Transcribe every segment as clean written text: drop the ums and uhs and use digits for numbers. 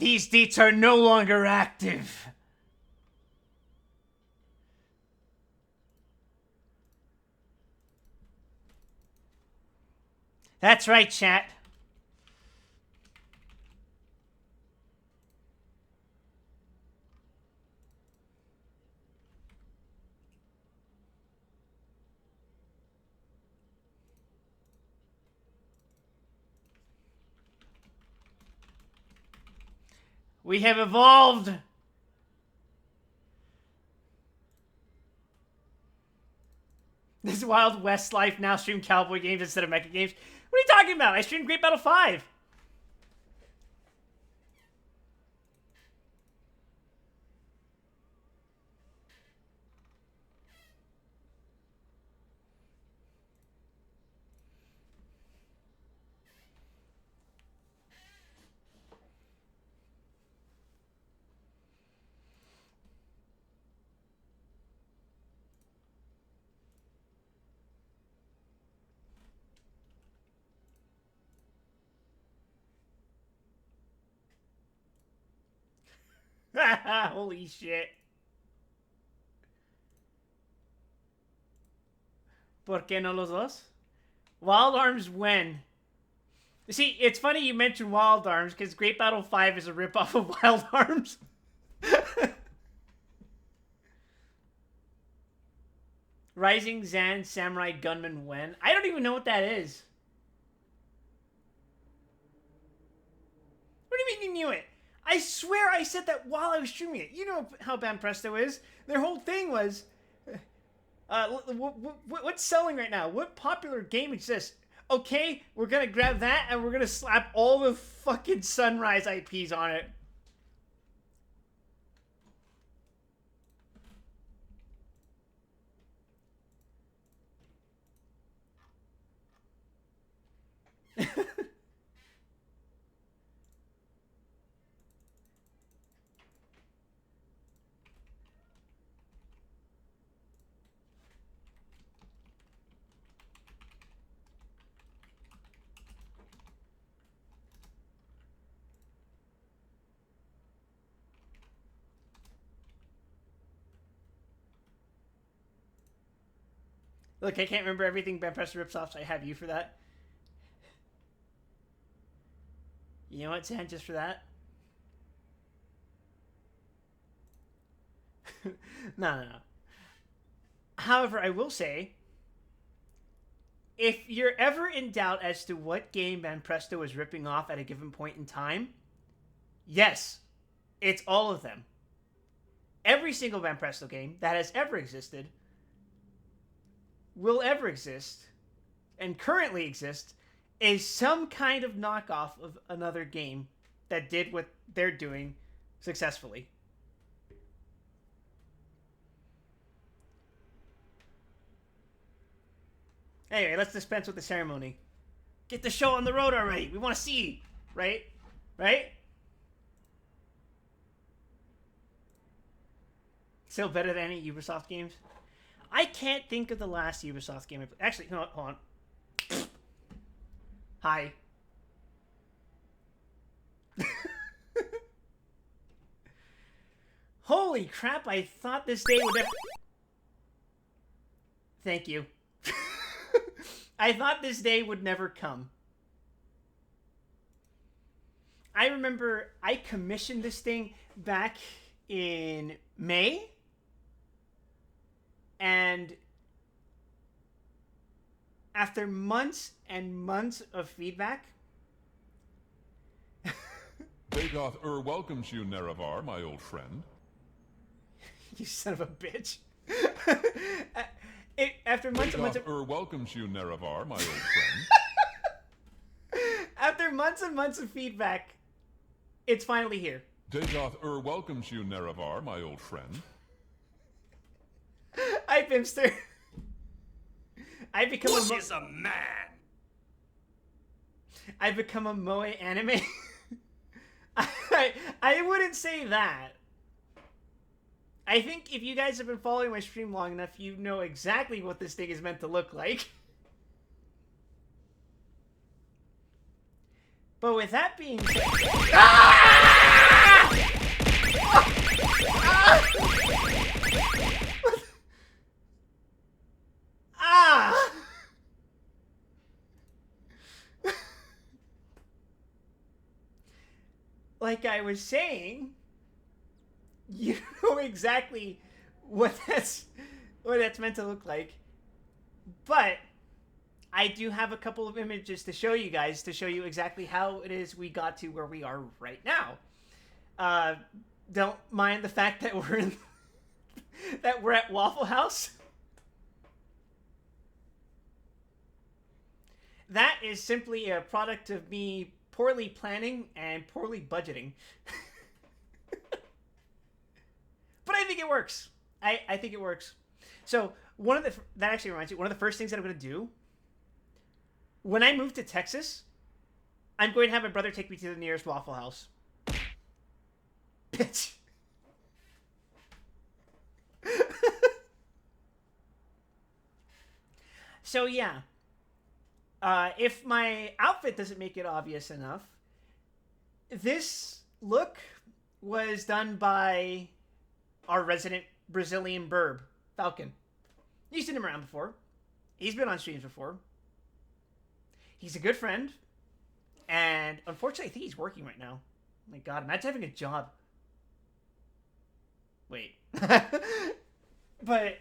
These deets are no longer active. That's right, chat. We have evolved. This is Wild West life. Now stream cowboy games instead of mecha games. What are you talking about? I streamed Great Battle 5. Holy shit. ¿Por qué no los dos? Wild Arms when? See, it's funny you mentioned Wild Arms because Great Battle 5 is a ripoff of Wild Arms. Rising Zan Samurai Gunman when? I don't even know what that is. What do you mean you knew it? I swear I said that while I was streaming it. You know how Banpresto is. Their whole thing was, what's selling right now? What popular game exists? Okay, we're gonna grab that and we're gonna slap all the fucking Sunrise IPs on it. Look, I can't remember everything Banpresto rips off, so I have you for that. You know what, Zan, just for that? No. However, I will say, if you're ever in doubt as to what game Banpresto is ripping off at a given point in time, yes, it's all of them. Every single Banpresto game that has ever existed, will ever exist, and currently exist, is some kind of knockoff of another game that did what they're doing successfully. Anyway, let's dispense with the ceremony. Get the show on the road already. We want to see, right? Right? Still better than any Ubisoft games? I can't think of the last Ubisoft game I played. Actually, no, hold on. Hi. Holy crap, I thought this day would never... Thank you. I thought this day would never come. I remember I commissioned this thing back in May. And after months and months of feedback... Dagoth welcomes you, Nerevar, my old friend. You son of a bitch. After months and months of... welcomes you, Nerevar, my old friend. After months and months of feedback, it's finally here. Dagoth welcomes you, Nerevar, my old friend. Hi, Pimster. I become is a man. I become a moe anime. I wouldn't say that. I think if you guys have been following my stream long enough, you know exactly what this thing is meant to look like. But with that being said... Ah! Ah! Like I was saying, you know exactly what that's meant to look like. But I do have a couple of images to show you guys to show you exactly how it is we got to where we are right now. Don't mind the fact that we're in that we're at Waffle House. That is simply a product of me poorly planning and poorly budgeting. But I think it works. I think it works. So that actually reminds me, one of the first things that I'm going to do when I move to Texas, I'm going to have my brother take me to the nearest Waffle House. Bitch. So yeah, if my outfit doesn't make it obvious enough, this look was done by our resident Brazilian burb, Falcon. You've seen him around before. He's been on streams before. He's a good friend. And unfortunately, I think he's working right now. Oh my god, imagine having a job. Wait. But,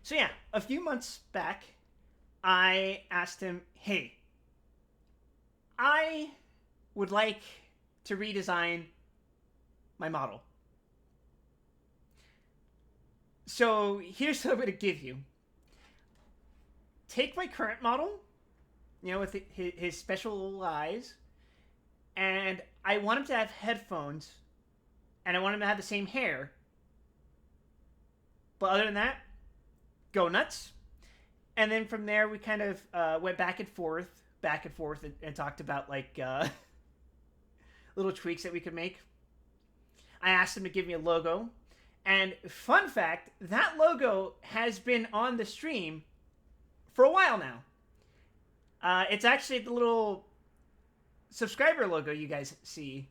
so yeah, a few months back, I asked him, hey, I would like to redesign my model. So here's what I'm going to give you. Take my current model, you know, with his special eyes, and I want him to have headphones, and I want him to have the same hair. But other than that, go nuts. And then from there, we kind of went back and forth, and talked about, like, little tweaks that we could make. I asked him to give me a logo. And fun fact, that logo has been on the stream for a while now. It's actually the little subscriber logo you guys see.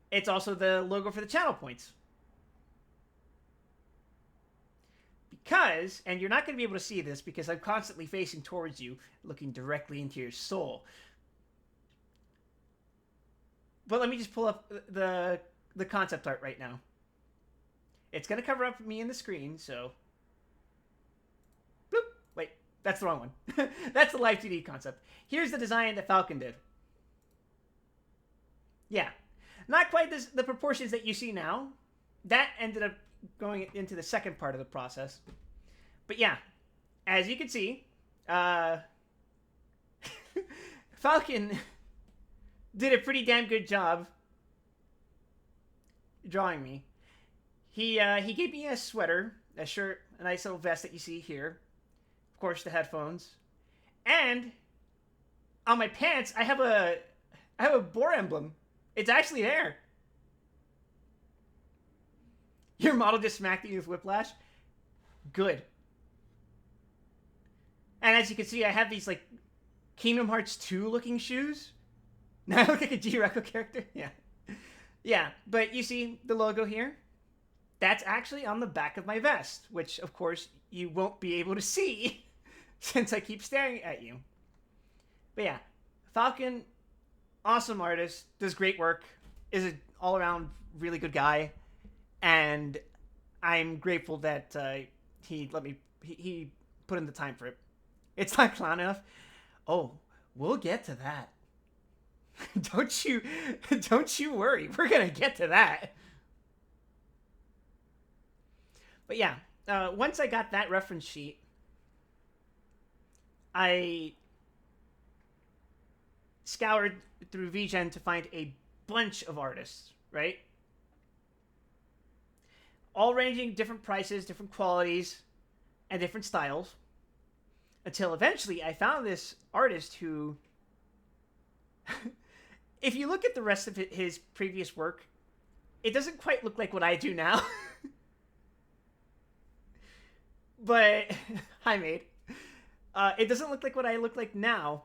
It's also the logo for the channel points. Because, and you're not going to be able to see this because I'm constantly facing towards you, looking directly into your soul. But let me just pull up the concept art right now. It's going to cover up me in the screen, so... Bloop. Wait, that's the wrong one. That's the Live2D concept. Here's the design that Falcon did. Yeah. Not quite the proportions that you see now. That ended up going into the second part of the process. But yeah, as you can see, Falcon did a pretty damn good job drawing me. He gave me a sweater, a shirt, a nice little vest that you see here. Of course, the headphones. And on my pants, I have a boar emblem. It's actually there. Your model just smacked you with whiplash? Good. And as you can see, I have these, like, Kingdom Hearts 2 looking shoes. Now I look like a G-Reco character. Yeah. Yeah, but you see the logo here? That's actually on the back of my vest, which, of course, you won't be able to see since I keep staring at you. But yeah, Falcon, awesome artist, does great work, is an all-around really good guy, and I'm grateful that he let me, he put in the time for it. It's not clown enough. Oh, we'll get to that. Don't you worry. We're gonna get to that. But yeah, once I got that reference sheet, I scoured through VGen to find a bunch of artists, right? All ranging different prices, different qualities, and different styles. Until eventually I found this artist who, if you look at the rest of his previous work, it doesn't quite look like what I do now. But, hi mate. It doesn't look like what I look like now.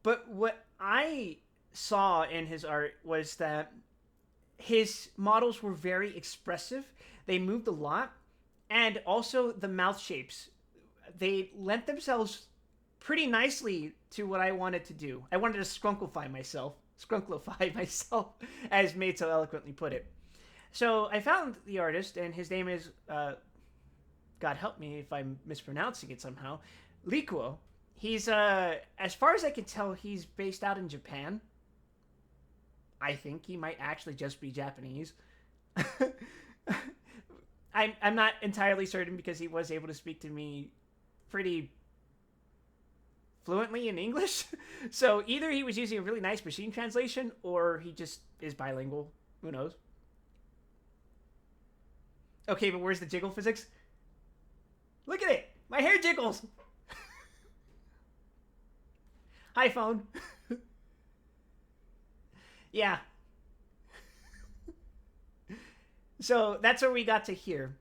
But what I saw in his art was that his models were very expressive. They moved a lot, and also the mouth shapes. They lent themselves pretty nicely to what I wanted to do. I wanted to scrunklify myself, as Made so eloquently put it. So I found the artist, and his name is, God help me if I'm mispronouncing it somehow, Likuo. He's, as far as I can tell, he's based out in Japan. I think he might actually just be Japanese. I'm not entirely certain because he was able to speak to me pretty fluently in English. So either he was using a really nice machine translation or he just is bilingual. Who knows? Okay, but where's the jiggle physics? Look at it! My hair jiggles! Hi, phone. Yeah. So that's where we got to here.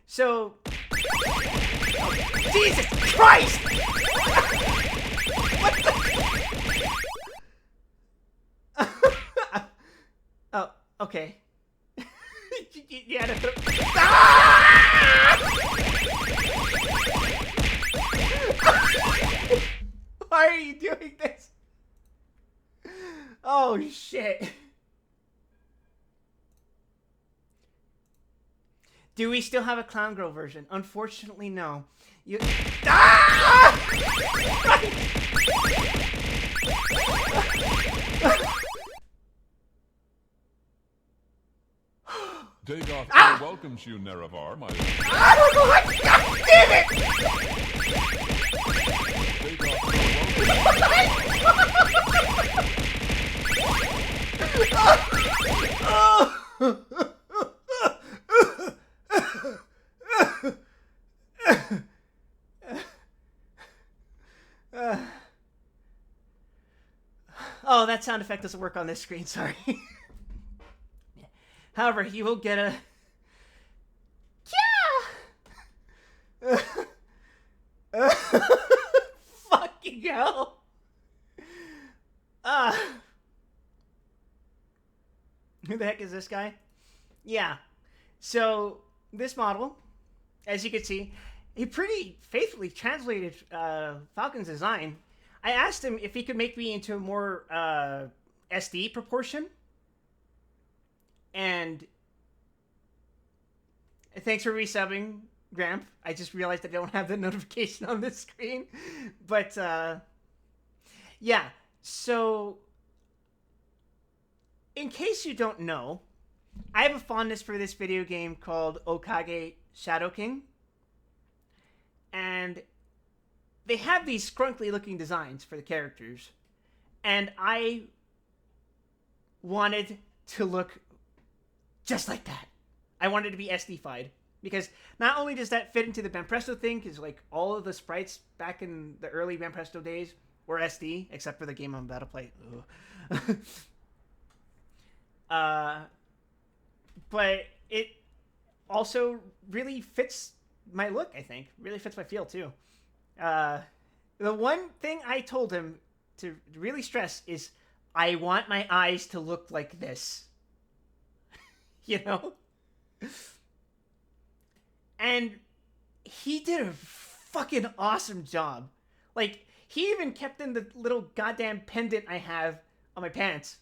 So, Jesus Christ! What the? Oh, okay. You had to throw. Ah! Why are you doing this? Oh shit. Do we still have a Clown Girl version? Unfortunately, no. You. Ah! Dagoth welcomes you, Nerevar, my God damn it! Oh, that sound effect doesn't work on this screen, sorry. However, he will get a... Yeah! Fucking hell! Who the heck is this guy? Yeah. So, this model, as you can see, he pretty faithfully translated Falcon's design. I asked him if he could make me into a more SD proportion. And thanks for resubbing, Gramp. I just realized I don't have the notification on this screen. But, yeah. So, in case you don't know, I have a fondness for this video game called Okage Shadow King. And they have these scrunkly looking designs for the characters. And I wanted to look just like that. I wanted to be SD-fied. Because not only does that fit into the Banpresto thing, because like all of the sprites back in the early Banpresto days were SD, except for the game I'm about to play. But it also really fits my look, I think. Really fits my feel, too. The one thing I told him to really stress is I want my eyes to look like this. You know? And he did a fucking awesome job. Like, he even kept in the little goddamn pendant I have on my pants.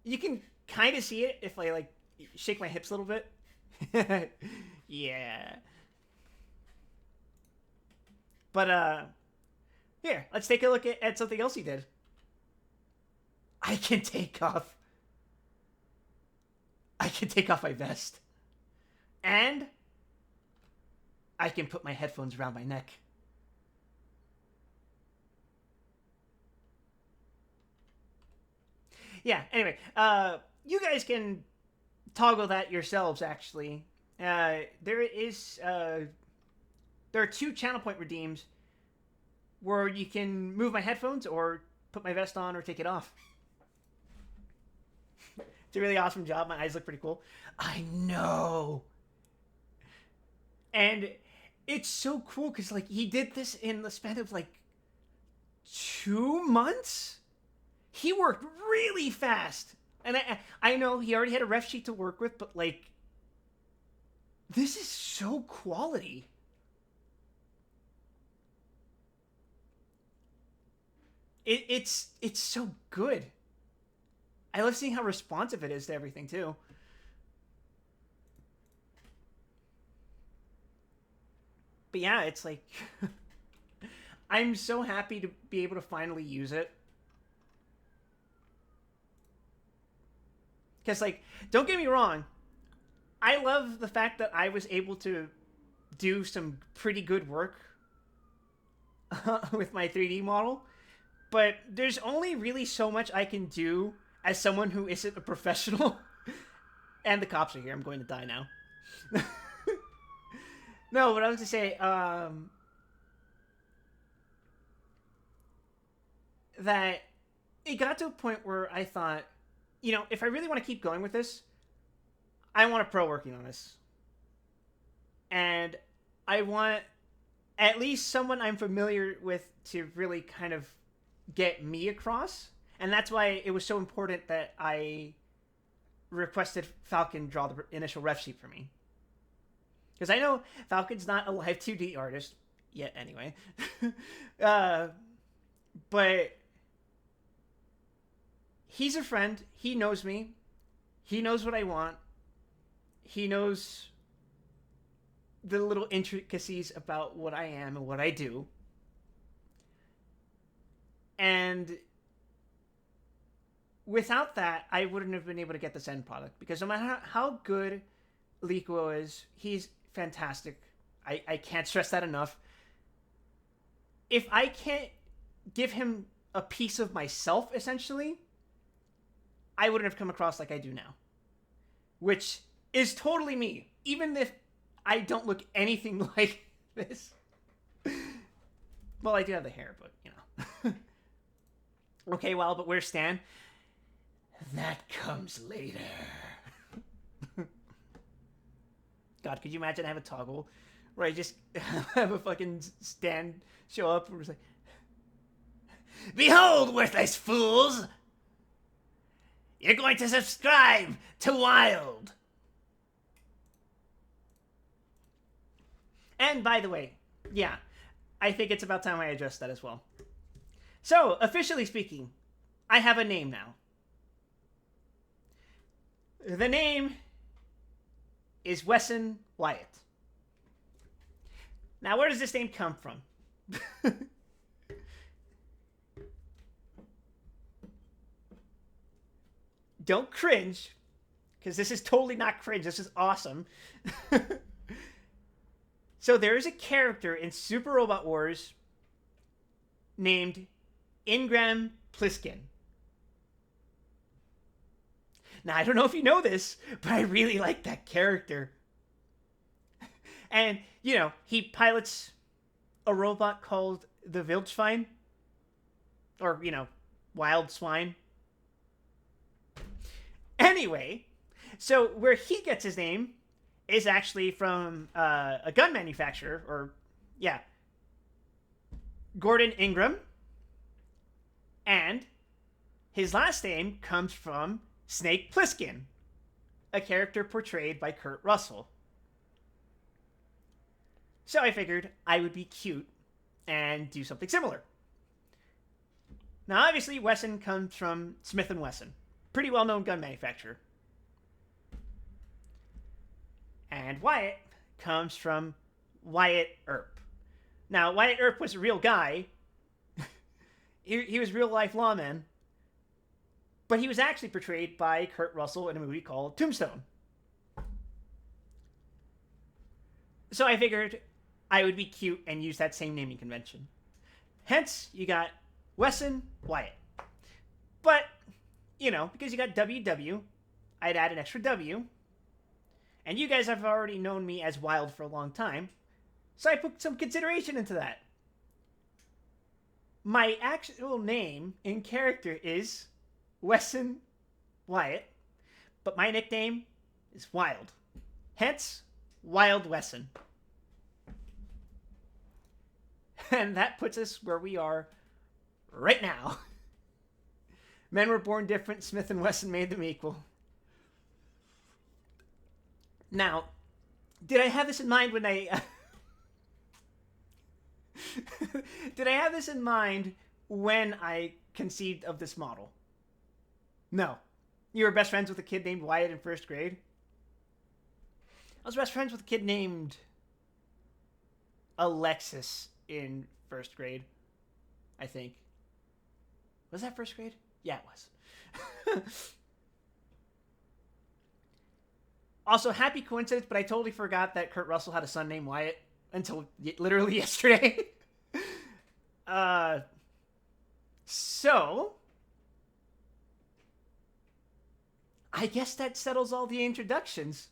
You can kind of see it if I, like, shake my hips a little bit. Yeah. But, here, let's take a look at something else he did. I can take off my vest. And I can put my headphones around my neck. Yeah, anyway, you guys can toggle that yourselves, actually. There are 2 channel point redeems where you can move my headphones or put my vest on or take it off. It's a really awesome job. My eyes look pretty cool. I know. And it's so cool because like he did this in the span of like 2 months. He worked really fast, and I know he already had a ref sheet to work with, but like this is so quality. It's so good. I love seeing how responsive it is to everything too. But yeah, it's like I'm so happy to be able to finally use it. Because like, don't get me wrong, I love the fact that I was able to do some pretty good work with my 3D model, but there's only really so much I can do as someone who isn't a professional. And the cops are here. I'm going to die now. No, what I was going to say, that it got to a point where I thought, you know, if I really want to keep going with this, I want a pro working on this. And I want at least someone I'm familiar with to really kind of get me across. And that's why it was so important that I requested Falcon draw the initial ref sheet for me. Because I know Falcon's not a Live2D artist yet, anyway. But he's a friend. He knows me. He knows what I want. He knows the little intricacies about what I am and what I do. And without that, I wouldn't have been able to get this end product. Because no matter how good Likuo is, he's fantastic. I can't stress that enough. If I can't give him a piece of myself, essentially, I wouldn't have come across like I do now. Which is totally me. Even if I don't look anything like this. Well, I do have the hair, but, you know. Okay, well, but where's Stan? That comes later. God, could you imagine I have a toggle where I just have a fucking Stan show up and it's like, behold, worthless fools! You're going to subscribe to Wild! And by the way, yeah, I think it's about time I address that as well. So, officially speaking, I have a name now. The name is Wesson Wyatt. Now, where does this name come from? Don't cringe, because this is totally not cringe. This is awesome. So there is a character in Super Robot Wars named Ingram Pliskin. Now, I don't know if you know this, but I really like that character. And, you know, he pilots a robot called the Wildschwein. Or, you know, Wild Swine. Anyway, so where he gets his name is actually from a gun manufacturer, or, yeah, Gordon Ingram. And his last name comes from Snake Plissken, a character portrayed by Kurt Russell. So I figured I would be cute and do something similar. Now, obviously, Wesson comes from Smith & Wesson, pretty well-known gun manufacturer. And Wyatt comes from Wyatt Earp. Now, Wyatt Earp was a real guy. He was a real-life lawman. But he was actually portrayed by Kurt Russell in a movie called Tombstone. So I figured I would be cute and use that same naming convention. Hence, you got Wesson Wyatt. But, you know, because you got WW, I'd add an extra W. And you guys have already known me as Wild for a long time. So I put some consideration into that. My actual name in character is Wesson Wyatt, but my nickname is Wild. Hence, Wild Wesson. And that puts us where we are right now. Men were born different. Smith and Wesson made them equal. Now, did I have this in mind when I... did I have this in mind when I conceived of this model? No. You were best friends with a kid named Wyatt in first grade? I was best friends with a kid named Alexis in first grade, I think. Was that first grade? Yeah, it was. Also, happy coincidence, but I totally forgot that Kurt Russell had a son named Wyatt until literally yesterday. So, I guess that settles all the introductions.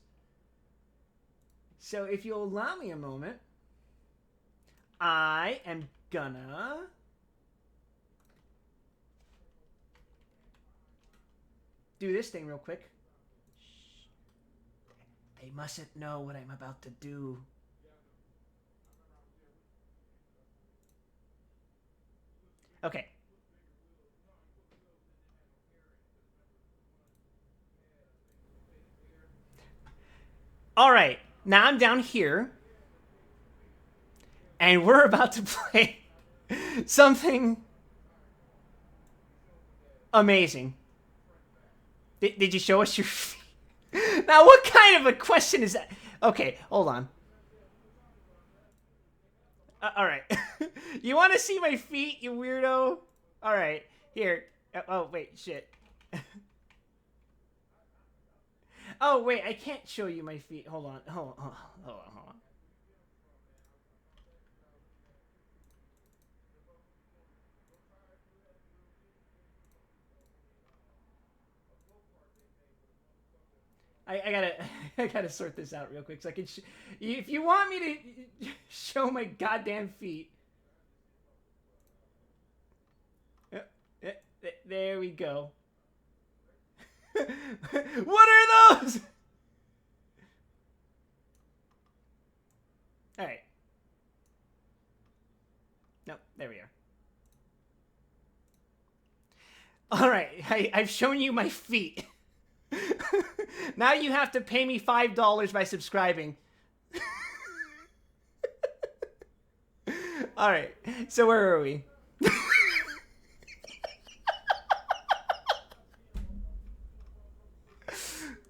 So, if you'll allow me a moment, I am gonna... do this thing real quick. Shh. They mustn't know what I'm about to do. Okay. All right. Now I'm down here. And we're about to play something amazing. Did you show us your feet? Now, what kind of a question is that? Okay, hold on. All right. You want to see my feet, you weirdo? All right. Here. Oh, wait. Shit. Oh, wait. I can't show you my feet. Hold on. Hold on. I gotta sort this out real quick so I can. If you want me to show my goddamn feet, there we go. What are those? All right. No, there we are. All right, I've shown you my feet. Now you have to pay me $5 by subscribing. All right. So where are we?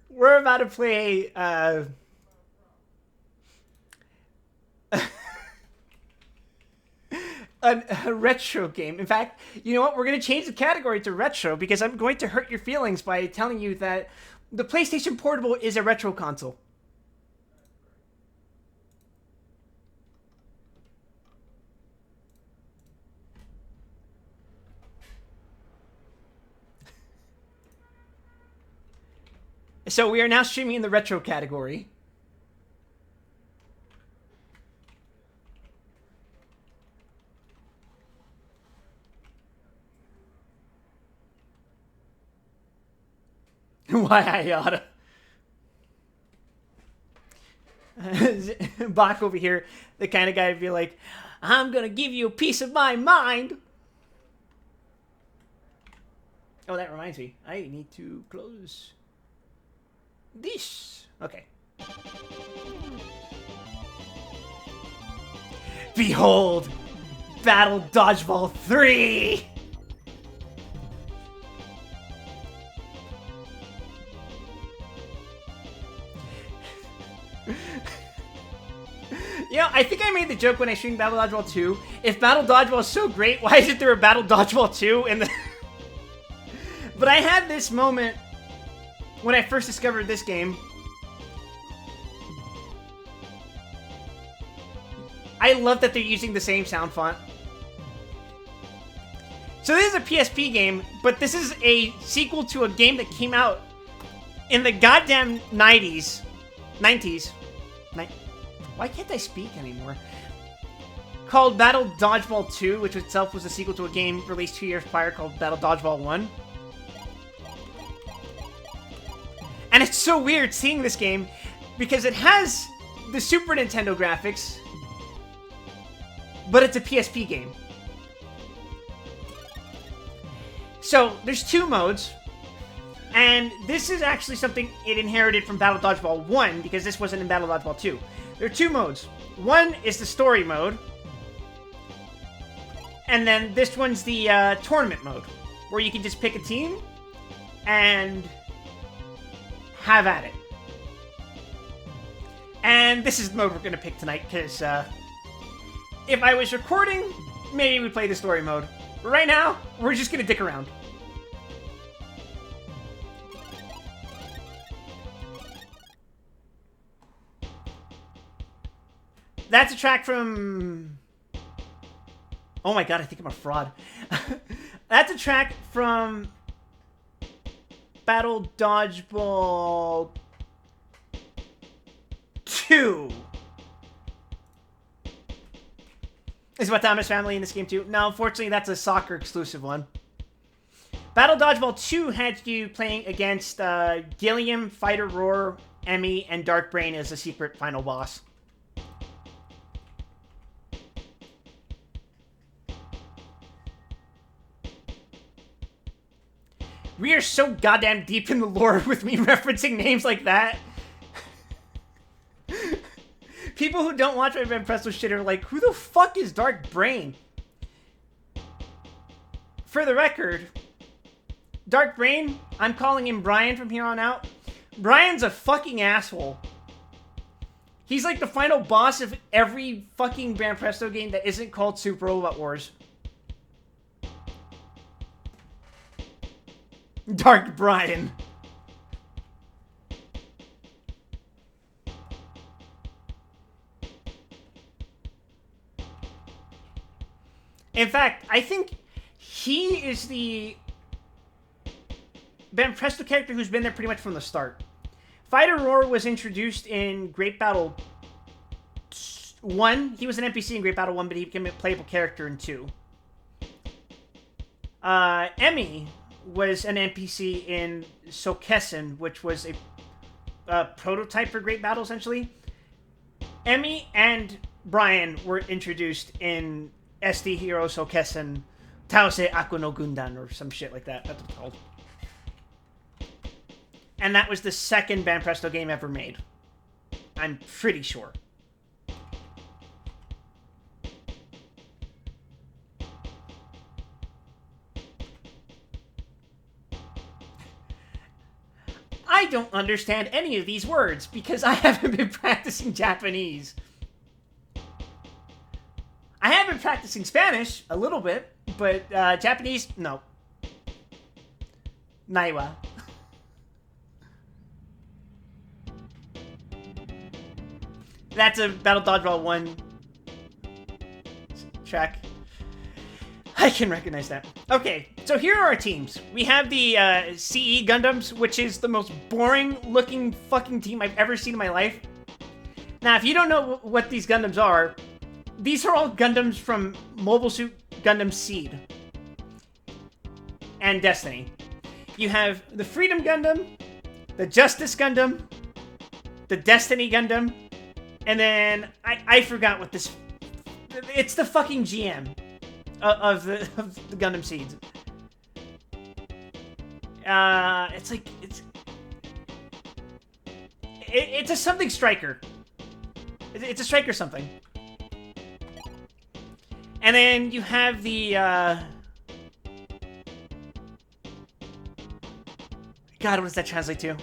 We're about to play a retro game. In fact, you know what? We're going to change the category to retro because I'm going to hurt your feelings by telling you that the PlayStation Portable is a retro console. So we are now streaming in the retro category. Why I oughta. Bach over here, the kind of guy to be like, I'm gonna give you a piece of my mind. Oh, that reminds me. I need to close this. Okay. Behold, Battle Dodgeball 3! You know, I think I made the joke when I streamed Battle Dodgeball 2. If Battle Dodgeball is so great, why isn't there a Battle Dodgeball 2 in the... But I had this moment when I first discovered this game. I love that they're using the same sound font. So this is a PSP game, but this is a sequel to a game that came out in the goddamn 90s. Why can't I speak anymore? Called Battle Dodgeball 2, which itself was a sequel to a game released 2 years prior called Battle Dodgeball 1. And it's so weird seeing this game because it has the Super Nintendo graphics, but it's a PSP game. So there's 2 modes, and this is actually something it inherited from Battle Dodgeball 1, because this wasn't in Battle Dodgeball 2. There are 2 modes. One is the story mode, and then this one's the tournament mode, where you can just pick a team and have at it. And this is the mode we're going to pick tonight, because if I was recording, maybe we'd play the story mode. But right now, we're just going to dick around. That's a track from... Oh my god, I think I'm a fraud. That's a track from Battle Dodgeball 2. Is about Thomas family in this game too? No, unfortunately, that's a soccer exclusive one. Battle Dodgeball 2 had you playing against Gilliam, Fighter Roar, Emmy, and Dark Brain as a secret final boss. We are so goddamn deep in the lore with me referencing names like that. People who don't watch my Van Presto shit are like, who the fuck is Dark Brain? For the record, Dark Brain, I'm calling him Brian from here on out. Brian's a fucking asshole. He's like the final boss of every fucking Van Presto game that isn't called Super Robot Wars. Dark Brian. In fact, I think he is the Van Presto character who's been there pretty much from the start. Fighter Roar was introduced in Great Battle 1. He was an NPC in Great Battle 1, but he became a playable character in 2. Emmy was an NPC in Sokessen, which was a prototype for Great Battle, essentially. Emmy and Brian were introduced in SD Hero Sokessen Taose Aku no Gundan, or some shit like that. That's what it's called. And that was the second Van Presto game ever made. I'm pretty sure. I don't understand any of these words because I haven't been practicing Japanese. I have been practicing Spanish a little bit, but Japanese, no. Naiwa. That's a Battle Dodgeball 1 track. I can recognize that. Okay, so here are our teams. We have the CE Gundams, which is the most boring looking fucking team I've ever seen in my life. Now, if you don't know what these Gundams are, these are all Gundams from Mobile Suit Gundam Seed and Destiny. You have the Freedom Gundam, the Justice Gundam, the Destiny Gundam, and then I forgot what this... It's the fucking GM of the Gundam Seeds. It's like... It's a something striker. It's a striker something. And then you have the, God, what does that translate to?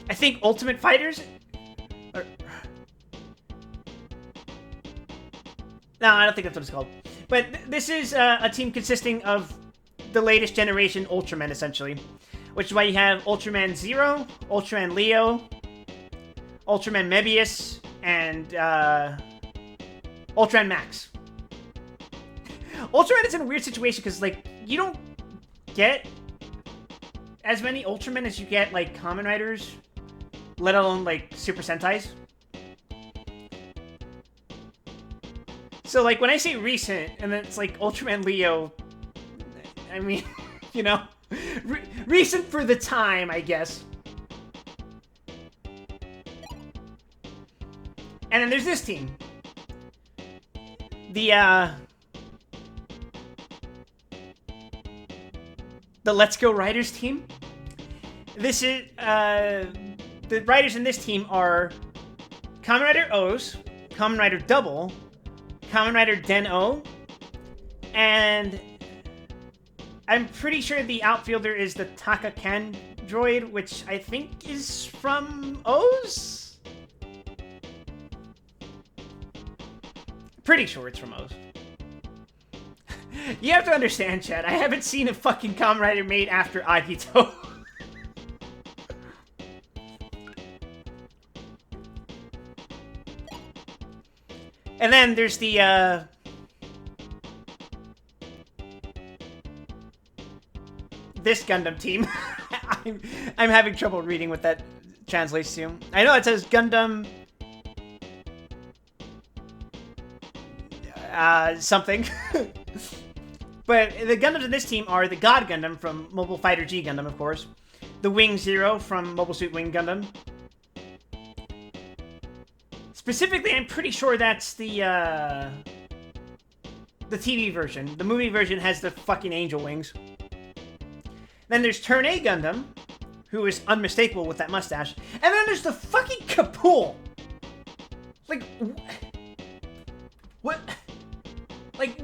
I think Ultimate Fighters? Or... No, I don't think that's what it's called. But this is a team consisting of the latest generation Ultraman, essentially. Which is why you have Ultraman Zero, Ultraman Leo, Ultraman Mebius, and Ultraman Max. Ultraman is in a weird situation because, like, you don't get as many Ultramen as you get, like, Kamen Riders, let alone, like, Super Sentais. So, like, when I say recent, and then it's like Ultraman Leo, I mean, you know, recent for the time, I guess. And then there's this team. The Let's Go Riders team. This is, the riders in this team are Kamen Rider O's, Kamen Rider Double, Kamen Rider Den-O, and I'm pretty sure the outfielder is the Taka-Ken droid, which I think is from O's? Pretty sure it's from O's. You have to understand, Chad, I haven't seen a fucking Kamen Rider made after Agito. And then there's the, this Gundam team. I'm having trouble reading what that translates to. I know it says Gundam... something. But the Gundams in this team are the God Gundam from Mobile Fighter G Gundam, of course. The Wing Zero from Mobile Suit Wing Gundam. Specifically, I'm pretty sure that's the TV version. The movie version has the fucking angel wings. Then there's Turn A Gundam, who is unmistakable with that mustache. And then there's the fucking Kapool. Like, what? Like,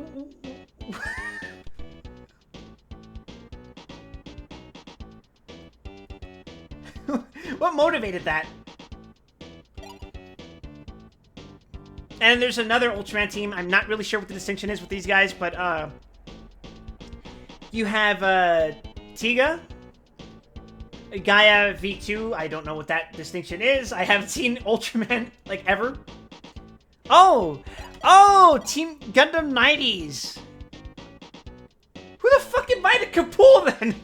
what motivated that? And there's another Ultraman team. I'm not really sure what the distinction is with these guys, but you have Tiga, Gaia V2. I don't know what that distinction is. I haven't seen Ultraman like ever. Oh, Team Gundam 90s. Who the fuck invited Kapool then?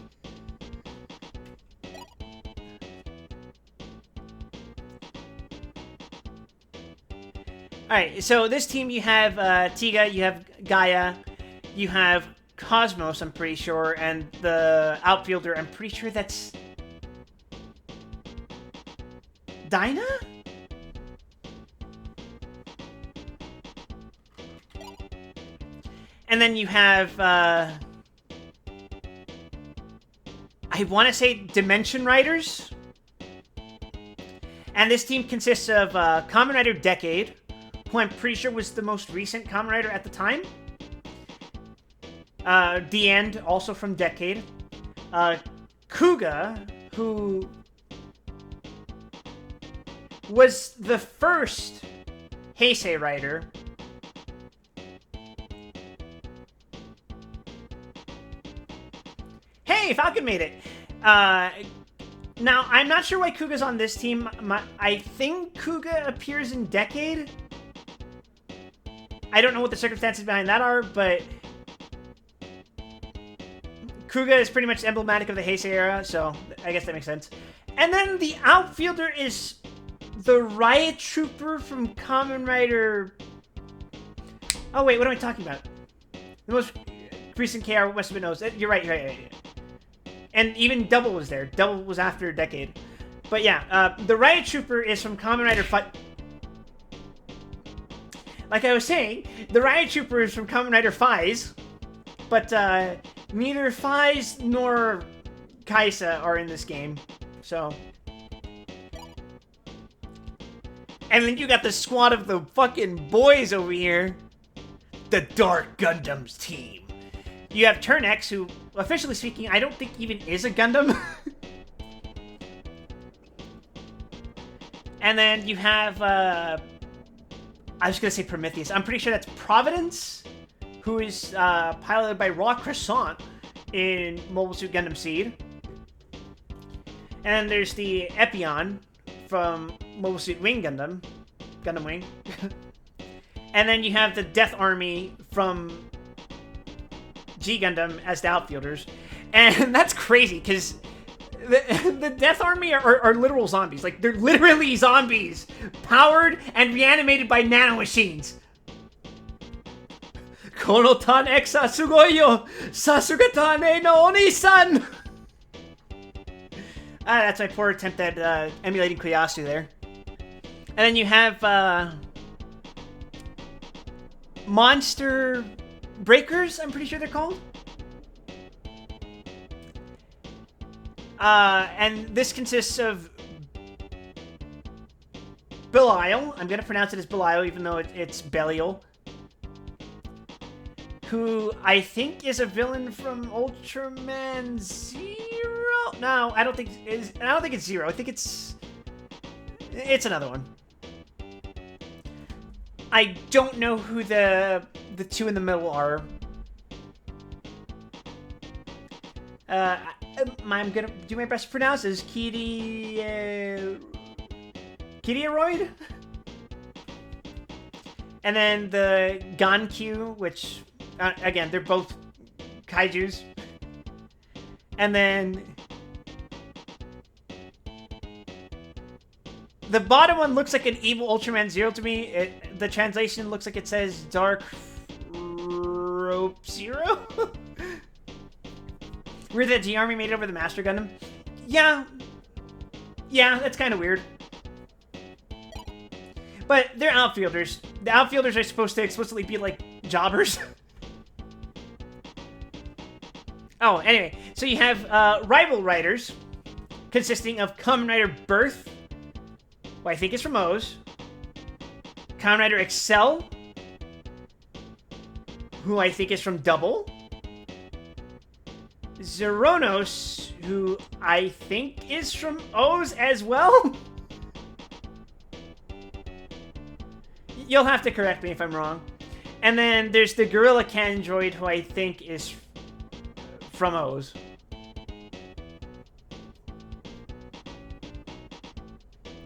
Alright, so this team you have Tiga, you have Gaia, you have Cosmos, I'm pretty sure, and the outfielder, I'm pretty sure that's... Dinah? And then you have, I want to say Dimension Riders. And this team consists of Kamen Rider Decade, who I'm pretty sure was the most recent Kamen Rider at the time. The End, also from Decade. Kuga, who was the first Heisei rider. Hey, Falcon made it! Now, I'm not sure why Kuga's on this team. I think Kuga appears in Decade. I don't know what the circumstances behind that are, but Kuga is pretty much emblematic of the Heisei era, so I guess that makes sense. And then the outfielder is the Riot Trooper from Kamen Rider... Oh wait, what am I talking about? The most recent KR must have been knows. You're right. And even Double was there. Double was after a decade. But yeah, the Riot Trooper is from Kamen Rider Like I was saying, the Riot Trooper is from Kamen Rider Phase, but neither Phase nor Kaisa are in this game, so... And then you got the squad of the fucking boys over here. The Dark Gundams team. You have Turn X, who, officially speaking, I don't think even is a Gundam. And then you have, I was gonna say Prometheus. I'm pretty sure that's Providence, who is piloted by Raw Croissant in Mobile Suit Gundam Seed. And then there's the Epion from Mobile Suit Wing Gundam. Gundam Wing. And then you have the Death Army from G Gundam as the outfielders. And that's crazy, because the Death Army are literal zombies. Like, they're literally zombies, powered and reanimated by nanomachines. Konotan exa sugoi yo, Sasugata no Oni-san! That's my poor attempt at emulating Koyasu there. And then you have Monster Breakers, I'm pretty sure they're called. And this consists of Belial. I'm going to pronounce it as Belial, even though it's Belial. Who I think is a villain from Ultraman Zero. No, I don't think it's Zero. I think it's another one. I don't know who the two in the middle are. I'm gonna do my best to pronounce this. Kidieroid? And then the Gankyu, which, again, they're both kaijus. And then the bottom one looks like an evil Ultraman Zero to me. The translation looks like it says Dark Rope Zero. Weird that G-Army made it over the Master Gundam. Yeah, that's kind of weird. But they're outfielders. The outfielders are supposed to explicitly be like jobbers. Oh, anyway. So you have rival riders consisting of Kamen Rider Birth, who I think is from O's. Kamen Rider Excel, who I think is from Double. Zeronos, who I think is from O's as well. You'll have to correct me if I'm wrong. And then there's the Gorilla Candroid, who I think is from O's.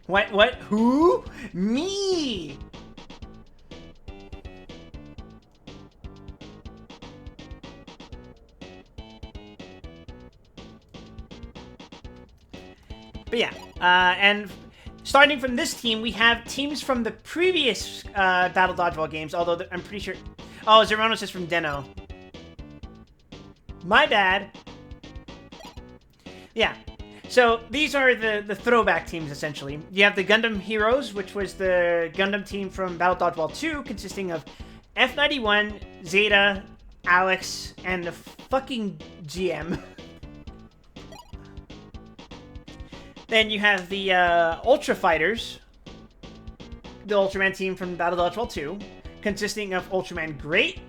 What? Who? Me! But yeah, and starting from this team, we have teams from the previous Battle Dodgeball games, although I'm pretty sure... Oh, Zeronos is from Den-O. My bad. Yeah. So these are the throwback teams, essentially. You have the Gundam Heroes, which was the Gundam team from Battle Dodgeball 2, consisting of F91, Zeta, Alex, and the fucking GM. Then you have the Ultra Fighters, the Ultraman team from Battle Dodgeball 2, consisting of Ultraman Great,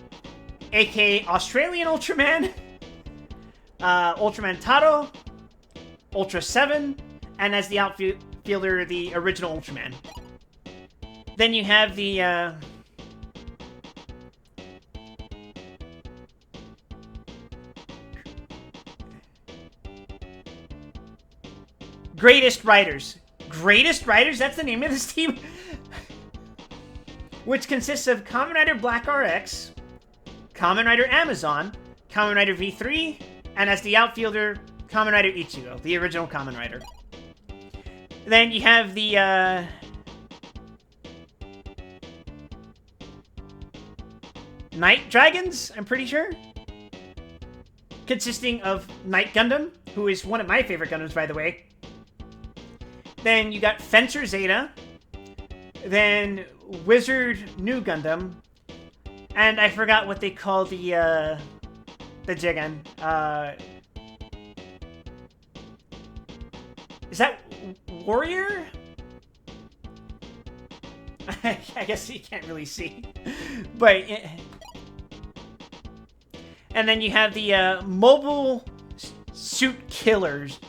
aka Australian Ultraman, Ultraman Taro, Ultra 7, and as the outfielder, the original Ultraman. Then you have the Greatest Riders. Greatest Riders? That's the name of this team? Which consists of Kamen Rider Black RX, Kamen Rider Amazon, Kamen Rider V3, and as the outfielder, Kamen Rider Ichigo, the original Kamen Rider. Then you have the, Night Dragons, I'm pretty sure. Consisting of Night Gundam, who is one of my favorite Gundams, by the way. Then you got Fencer Zeta. Then Wizard New Gundam. And I forgot what they call the Jigen. Is that Warrior? I guess you can't really see. But... And then you have the Mobile Suit Killers.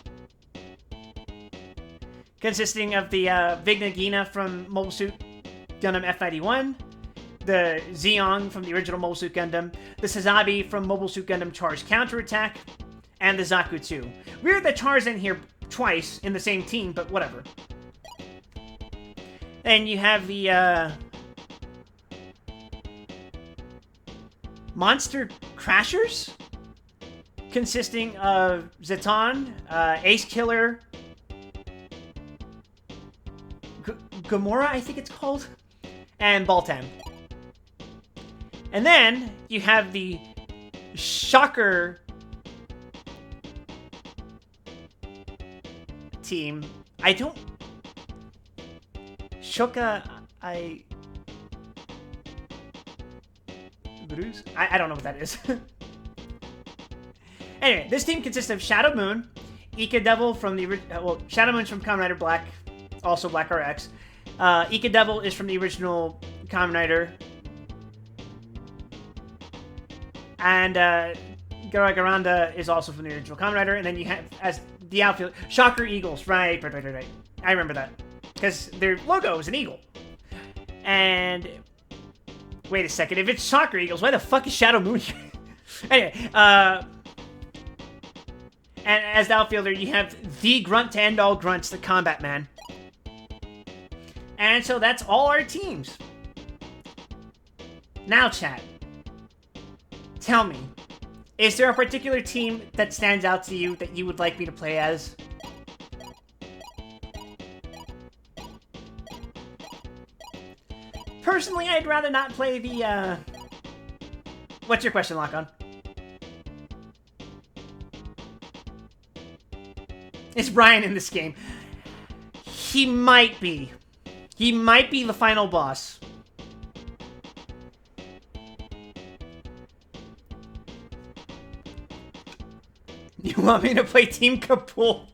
Consisting of the Vignagina from Mobile Suit Gundam F91, the Zeong from the original Mobile Suit Gundam, the Sazabi from Mobile Suit Gundam Char's Counterattack, and the Zaku 2. Weird that Char's in here twice in the same team, but whatever. Then you have the Monster Crashers, consisting of Zeton, Ace Killer, Gamora, I think it's called, and Baltan. And then you have the Shocker team. I don't... Shoka, Bruce? I don't know what that is. Anyway, this team consists of Shadow Moon, Ika Devil from the well, Shadow Moon's from Kamen Rider Black, also Black RX. Ika Devil is from the original Kamen Rider, and Garagoranda is also from the original Kamen Rider. And then you have as the outfield Shocker Eagles. Right. I remember that because their logo is an eagle. And wait a second, if it's Shocker Eagles, why the fuck is Shadow Moon here? Anyway, and as the outfielder, you have the grunt to end all grunts, the Combat Man. And so that's all our teams. Now, chat, tell me, is there a particular team that stands out to you that you would like me to play as? Personally, I'd rather not play the, What's your question, Lock-On? Is Brian in this game? He might be. He might be the final boss. You want me to play Team Kapoor?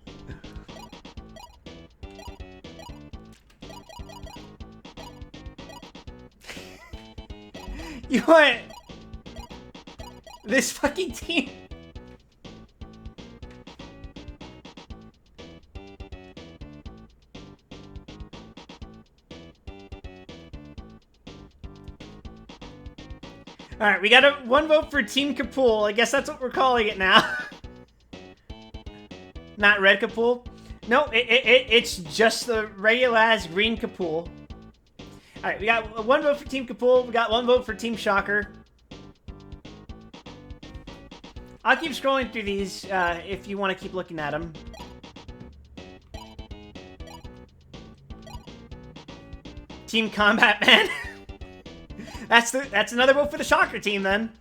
You want this fucking team? Alright, we got one vote for Team Kapoor. I guess that's what we're calling it now. Not Red Kapoor. No, it's just the regular-ass green Kapoor. Alright, we got one vote for Team Kapoor. We got one vote for Team Shocker. I'll keep scrolling through these if you want to keep looking at them. Team Combat Man. That's another vote for the Shocker team, then.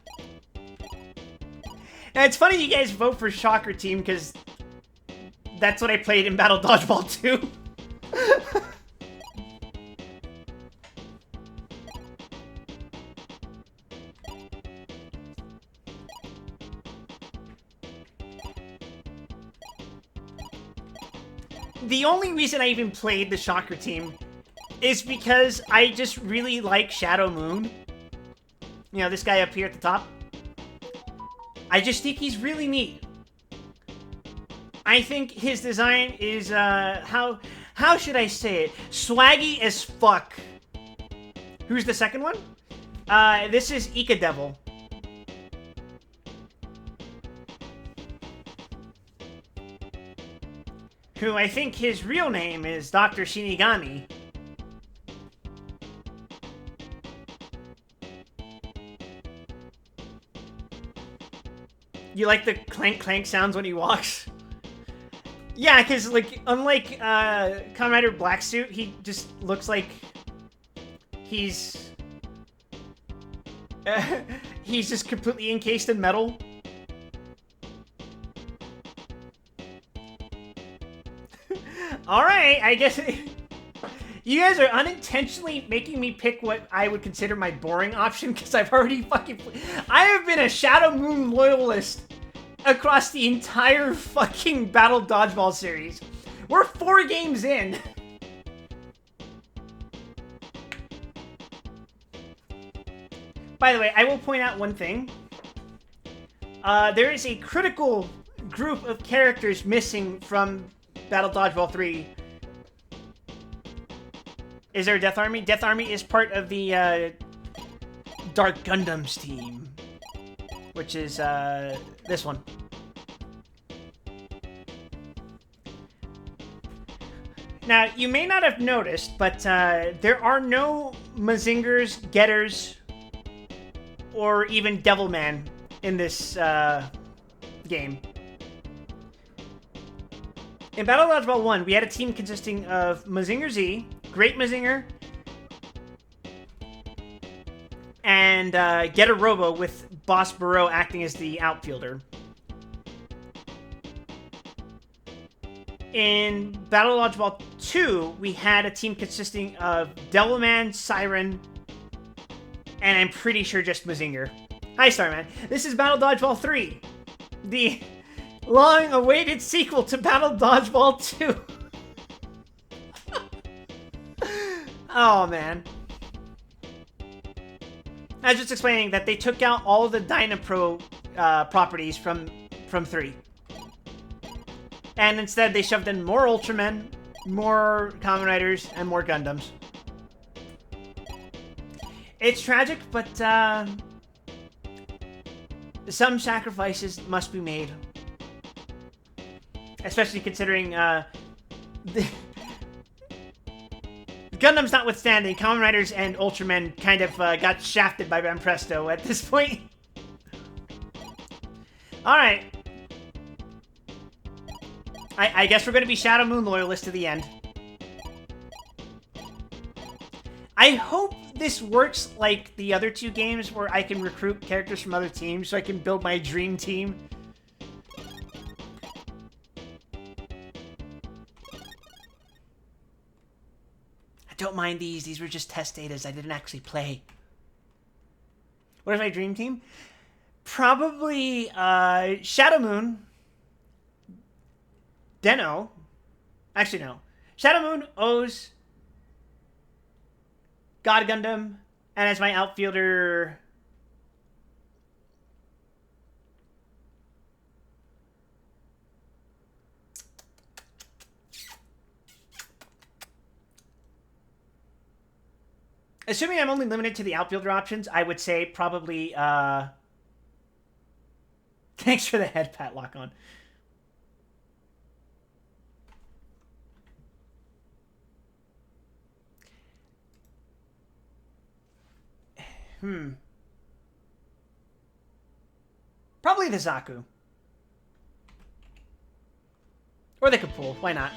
And it's funny you guys vote for Shocker team, because that's what I played in Battle Dodgeball 2. The only reason I even played the Shocker team is because I just really like Shadow Moon. You know, this guy up here at the top. I just think he's really neat. I think his design is, how should I say it? Swaggy as fuck. Who's the second one? This is Ika Devil. Who I think his real name is Dr. Shinigami. You like the clank clank sounds when he walks? Yeah, because, like, unlike Kamen Rider Black Suit, he just looks like he's just completely encased in metal. Alright, I guess you guys are unintentionally making me pick what I would consider my boring option, because I've already I have been a Shadow Moon loyalist across the entire fucking Battle Dodgeball series. We're 4 games in. By the way, I will point out one thing. There is a critical group of characters missing from Battle Dodgeball 3. Is there a Death Army? Death Army is part of the Dark Gundams team, which is this one. Now, you may not have noticed, but there are no Mazingers, Getters, or even Devilman in this game. In Battle Dodgeball 1, we had a team consisting of Mazinger Z, Great Mazinger, and Getter Robo, with Boss Barreau acting as the outfielder. In Battle Dodgeball 2, we had a team consisting of Devilman, Siren, and I'm pretty sure just Mazinger. Hi, Starman. This is Battle Dodgeball 3, the long-awaited sequel to Battle Dodgeball 2. Oh, man. I was just explaining that they took out all of the Dynapro properties from 3. And instead, they shoved in more Ultramen, more Kamen Riders, and more Gundams. It's tragic, but some sacrifices must be made. Especially considering the Gundams notwithstanding, Kamen Riders and Ultramen kind of got shafted by Van Presto at this point. Alright. I guess we're going to be Shadow Moon loyalists to the end. I hope this works like the other 2 games where I can recruit characters from other teams so I can build my dream team. I don't mind these. These were just test datas. I didn't actually play. What is my dream team? Probably Shadow Moon, Deno. Actually, no. Shadow Moon, O's, God Gundam, and as my outfielder... Assuming I'm only limited to the outfielder options, I would say probably, Thanks for the head pat lock on. Probably the Zaku. Or they could pull. Why not?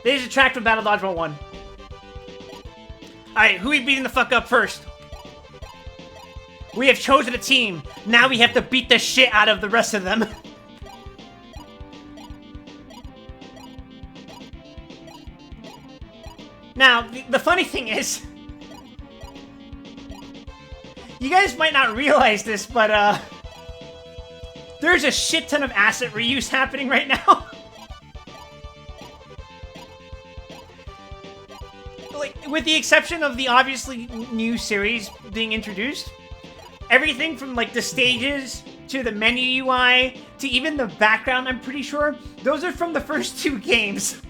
They just attract from Battle Dodgeball 1. Alright, who are we beating the fuck up first? We have chosen a team. Now we have to beat the shit out of the rest of them. Now, the funny thing is... You guys might not realize this, but, there's a shit ton of asset reuse happening right now. Like, with the exception of the obviously new series being introduced, everything from, like, the stages to the menu UI to even the background, I'm pretty sure, those are from the first 2 games.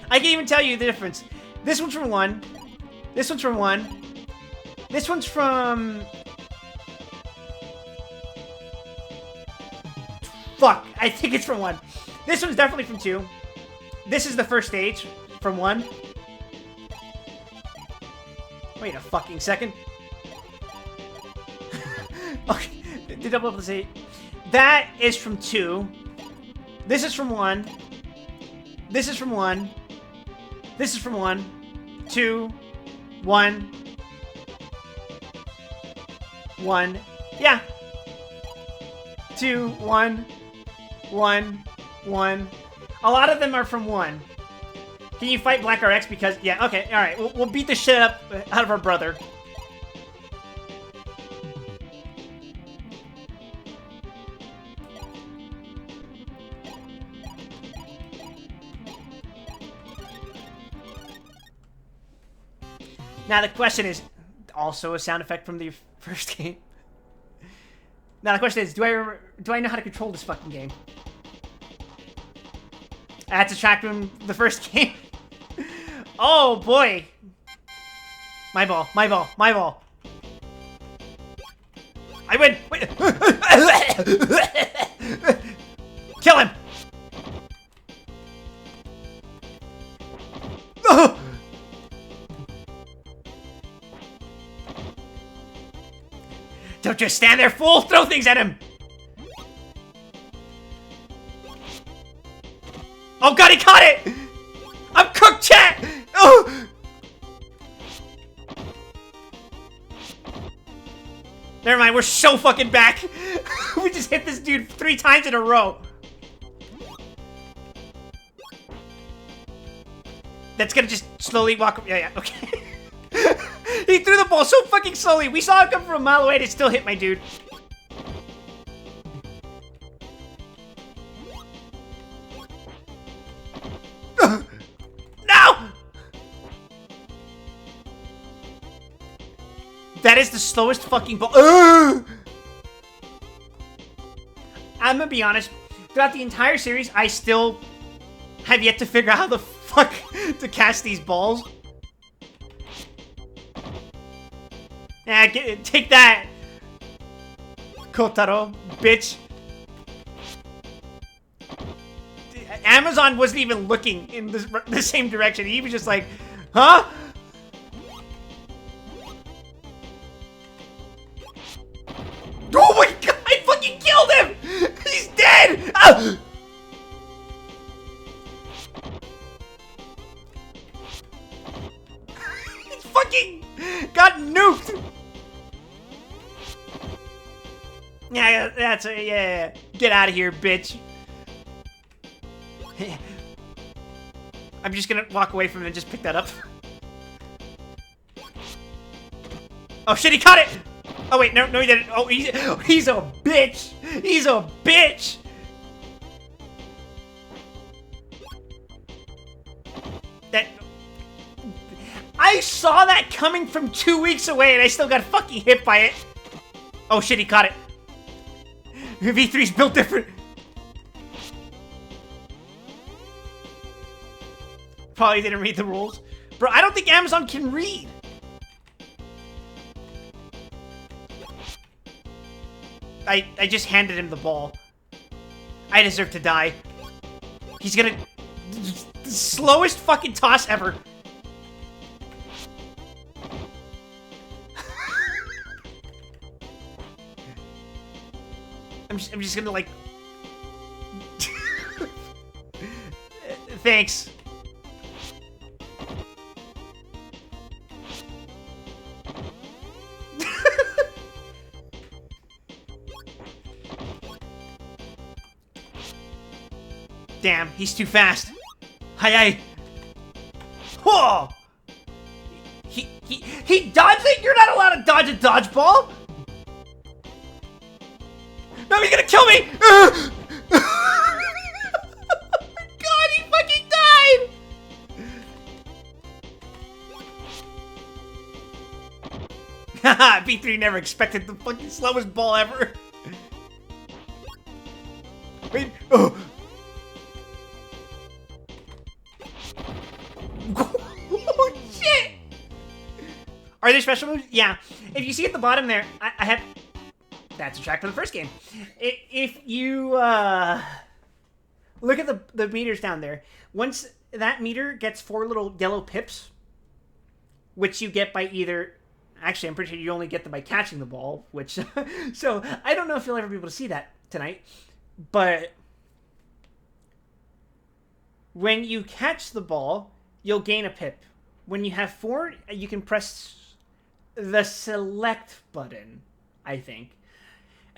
I can even tell you the difference. This one's from 1. This one's from 1. This one's from... Fuck, I think it's from 1. This one's definitely from 2. This is the first stage from 1. Wait a fucking second. Okay, did I double say that is from 2. This is from 1. This is from 1. This is from 1. 2. 1. 1. Yeah. 2. 1. 1. 1. A lot of them are from 1. Can you fight Black RX? Because, yeah, okay, alright. We'll beat the shit up out of our brother. Now the question is, also a sound effect from the first game. Now the question is, do I know how to control this fucking game? I had to track from the first game. Oh boy! My ball, my ball, my ball. I win! Wait. Kill him! Oh! Don't just stand there, fool! Throw things at him! Oh god, he caught it! I'm cooked, chat! Oh! Never mind, we're so fucking back. We just hit this dude 3 times in a row. That's gonna just slowly walk... Yeah, yeah, okay. He threw the ball so fucking slowly. We saw it come from a mile away and it still hit my dude. No! That is the slowest fucking ball. I'm gonna be honest. Throughout the entire series, I still have yet to figure out how the fuck to cast these balls. Yeah, take that, Kotaro, bitch. Amazon wasn't even looking in the same direction. He was just like, huh? Oh my god, I fucking killed him! He's dead! Ah! He fucking got nuked! Yeah, that's a, yeah. Get out of here, bitch. I'm just gonna walk away from it and just pick that up. Oh shit, he caught it! Oh wait, no, he didn't. Oh, he's a bitch! He's a bitch! I saw that coming from 2 weeks away and I still got fucking hit by it. Oh shit, he caught it. V3's built different. Probably didn't read the rules. Bro, I don't think Amazon can read. I just handed him the ball. I deserve to die. He's gonna... The slowest fucking toss ever. I'm just gonna like... Thanks. Damn, he's too fast. Hi. Whoa! He dodged it? You're not allowed to dodge a dodgeball! No, he's gonna kill me! God, he fucking died! Haha, B3 never expected the fucking slowest ball ever. Wait, oh! Oh, shit! Are there special moves? Yeah. If you see at the bottom there, I have... That's a track from the first game. If you look at the meters down there, once that meter gets 4 little yellow pips, which you get by either... Actually, I'm pretty sure you only get them by catching the ball, which... So, I don't know if you'll ever be able to see that tonight, but... When you catch the ball, you'll gain a pip. When you have 4, you can press the select button, I think.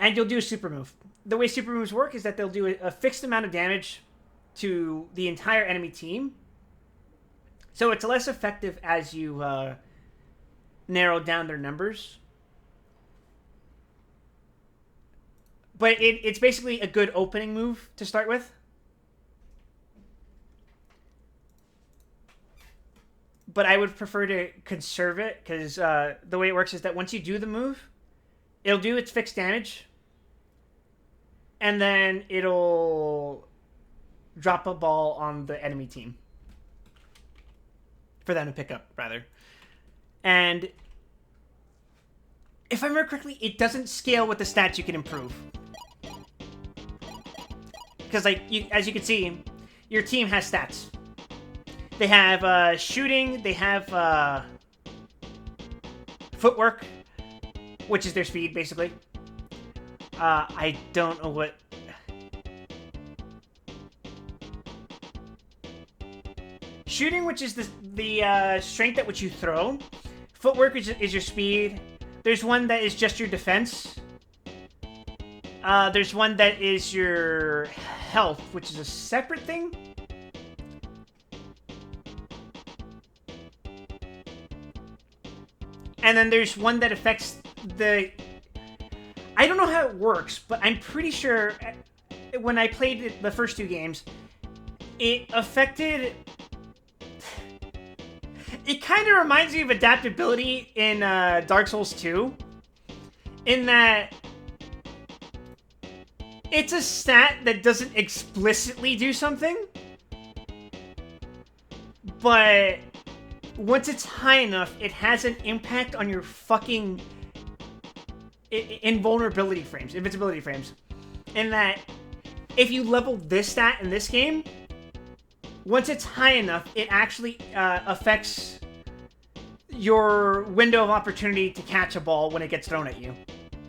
And you'll do a super move. The way super moves work is that they'll do a fixed amount of damage to the entire enemy team. So it's less effective as you narrow down their numbers. But it's basically a good opening move to start with. But I would prefer to conserve it, because the way it works is that once you do the move, it'll do its fixed damage, and then it'll drop a ball on the enemy team. For them to pick up, rather. And if I remember correctly, it doesn't scale with the stats you can improve. Because, like, as you can see, your team has stats. They have shooting, they have footwork, which is their speed, basically. I don't know what... Shooting, which is the strength at which you throw. Footwork is your speed. There's one that is just your defense. There's one that is your health, which is a separate thing. and then there's one that affects the... I don't know how it works, but I'm pretty sure when I played the first two games, it affected... It kind of reminds me of adaptability in Dark Souls 2, in that it's a stat that doesn't explicitly do something, but once it's high enough, it has an impact on your fucking invincibility frames. In that, if you level this stat in this game, once it's high enough, it actually affects your window of opportunity to catch a ball when it gets thrown at you.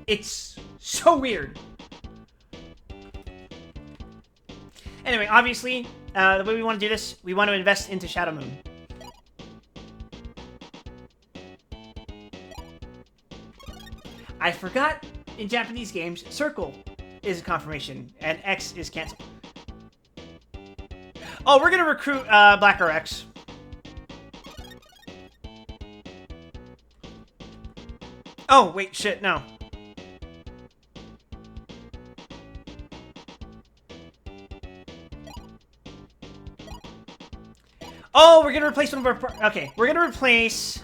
It's so weird. Anyway, obviously, the way we want to do this, we want to invest into Shadow Moon. I forgot, in Japanese games, circle is a confirmation, and X is cancel. Oh, we're gonna recruit Black RX. Oh, wait, shit, no. Oh, we're gonna replace one of our... Okay, we're gonna replace...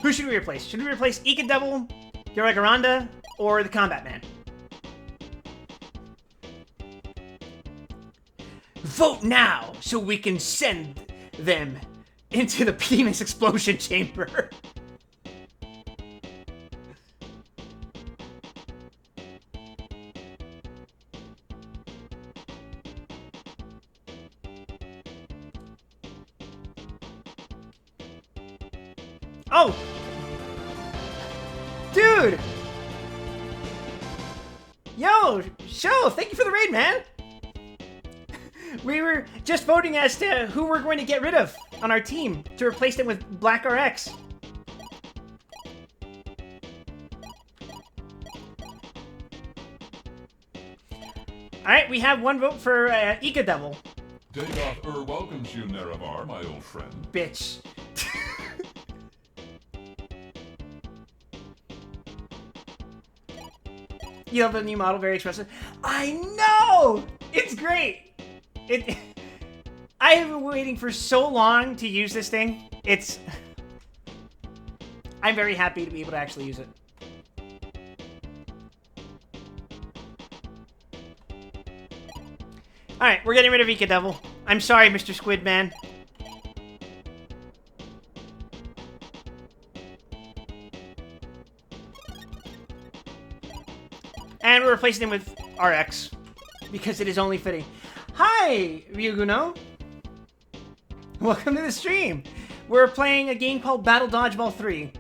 Who should we replace? Should we replace Ika Devil, Yorogaranda, or the Combat Man? Vote now so we can send them into the penis explosion chamber. Oh! Dude! Yo, Show, thank you for the raid, man! We were just voting as to who we're going to get rid of on our team to replace them with Black RX. Alright, we have one vote for Ika Devil. Dagoth welcomes you, Nerevar, my old friend. Bitch. You love the new model, very expressive. I know! It's great! I have been waiting for so long to use this thing. I'm very happy to be able to actually use it. Alright, we're getting rid of Ika Devil. I'm sorry, Mr. Squid Man. And we're replacing him with RX, because it is only fitting. Hi, Ryuguno. Welcome to the stream. We're playing a game called Battle Dodgeball 3.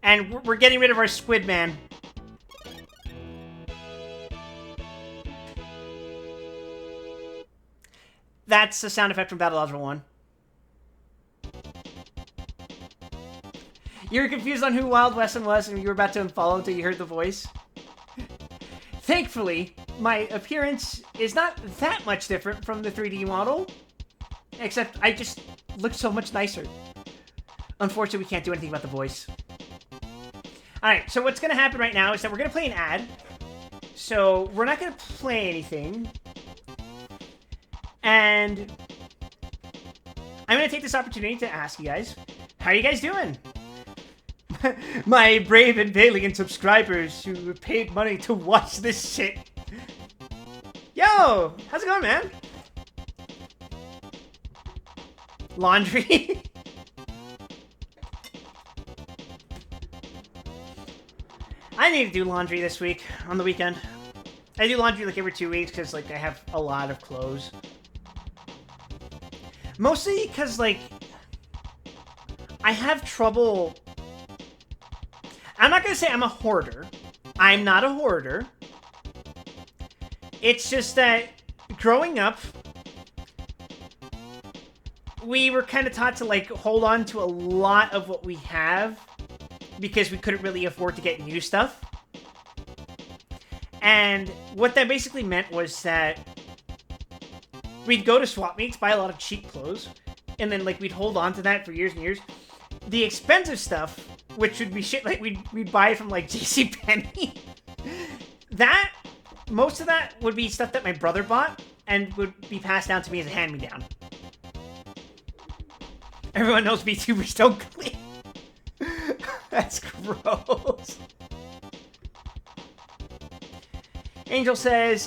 And we're getting rid of our Squid Man. That's the sound effect from Battle Dodgeball 1. You were confused on who Wild Wesson was and you were about to unfollow until you heard the voice. Thankfully, my appearance is not that much different from the 3D model, except I just look so much nicer. Unfortunately, we can't do anything about the voice. Alright, so what's going to happen right now is that we're going to play an ad. So, we're not going to play anything. And I'm going to take this opportunity to ask you guys, how are you guys doing? My brave and valiant subscribers who paid money to watch this shit. Yo, how's it going, man? Laundry? I need to do laundry this week, on the weekend. I do laundry like every 2 weeks because like I have a lot of clothes. Mostly because like I have trouble. I'm not going to say I'm a hoarder. I'm not a hoarder. It's just that growing up, we were kind of taught to like hold on to a lot of what we have because we couldn't really afford to get new stuff. And what that basically meant was that we'd go to swap meets, buy a lot of cheap clothes, and then like we'd hold on to that for years and years. The expensive stuff, which would be shit like we'd buy from like JCPenney, that most of that would be stuff that my brother bought and would be passed down to me as a hand-me-down. Everyone knows VTubers don't clean. That's gross. Angel says,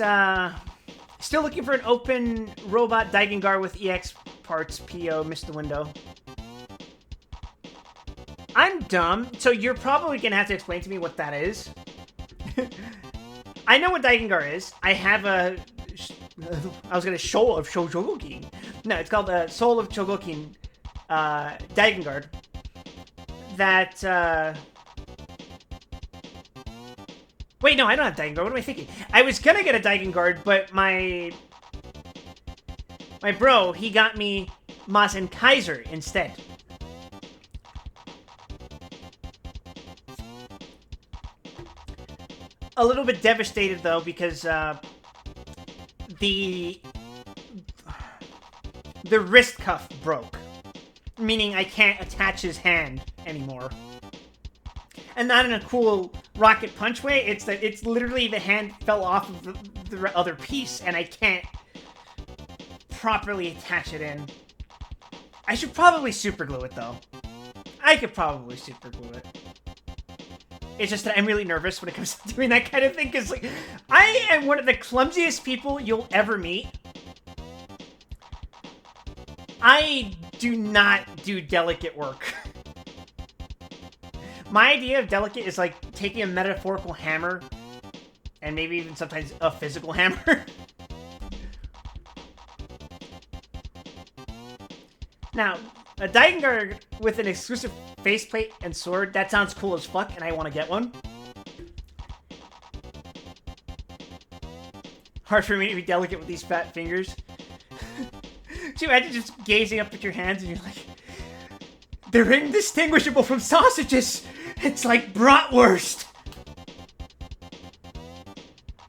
still looking for an open robot Daigengar with EX parts. PO, missed the window. I'm dumb, so you're probably gonna have to explain to me what that is. I know what Daigengar is. I have a... I was gonna Soul of Chogokin. No, it's called Soul of Chogokin Daigengar. That, Wait, no, I don't have Daigengar. What am I thinking? I was gonna get a Daigengar, but my bro, he got me Masen Kaiser instead. A little bit devastated, though, because the wrist cuff broke. Meaning I can't attach his hand anymore. And not in a cool rocket punch way, it's that it's literally the hand fell off of the other piece, and I can't properly attach it in. I should probably super glue it, though. I could probably super glue it. It's just that I'm really nervous when it comes to doing that kind of thing, because like, I am one of the clumsiest people you'll ever meet. I do not do delicate work. My idea of delicate is like taking a metaphorical hammer and maybe even sometimes a physical hammer. Now, a Daigengar with an exclusive faceplate and sword, that sounds cool as fuck, and I want to get one. Hard for me to be delicate with these fat fingers. Could you imagine just gazing up at your hands and you're like, they're indistinguishable from sausages! It's like bratwurst!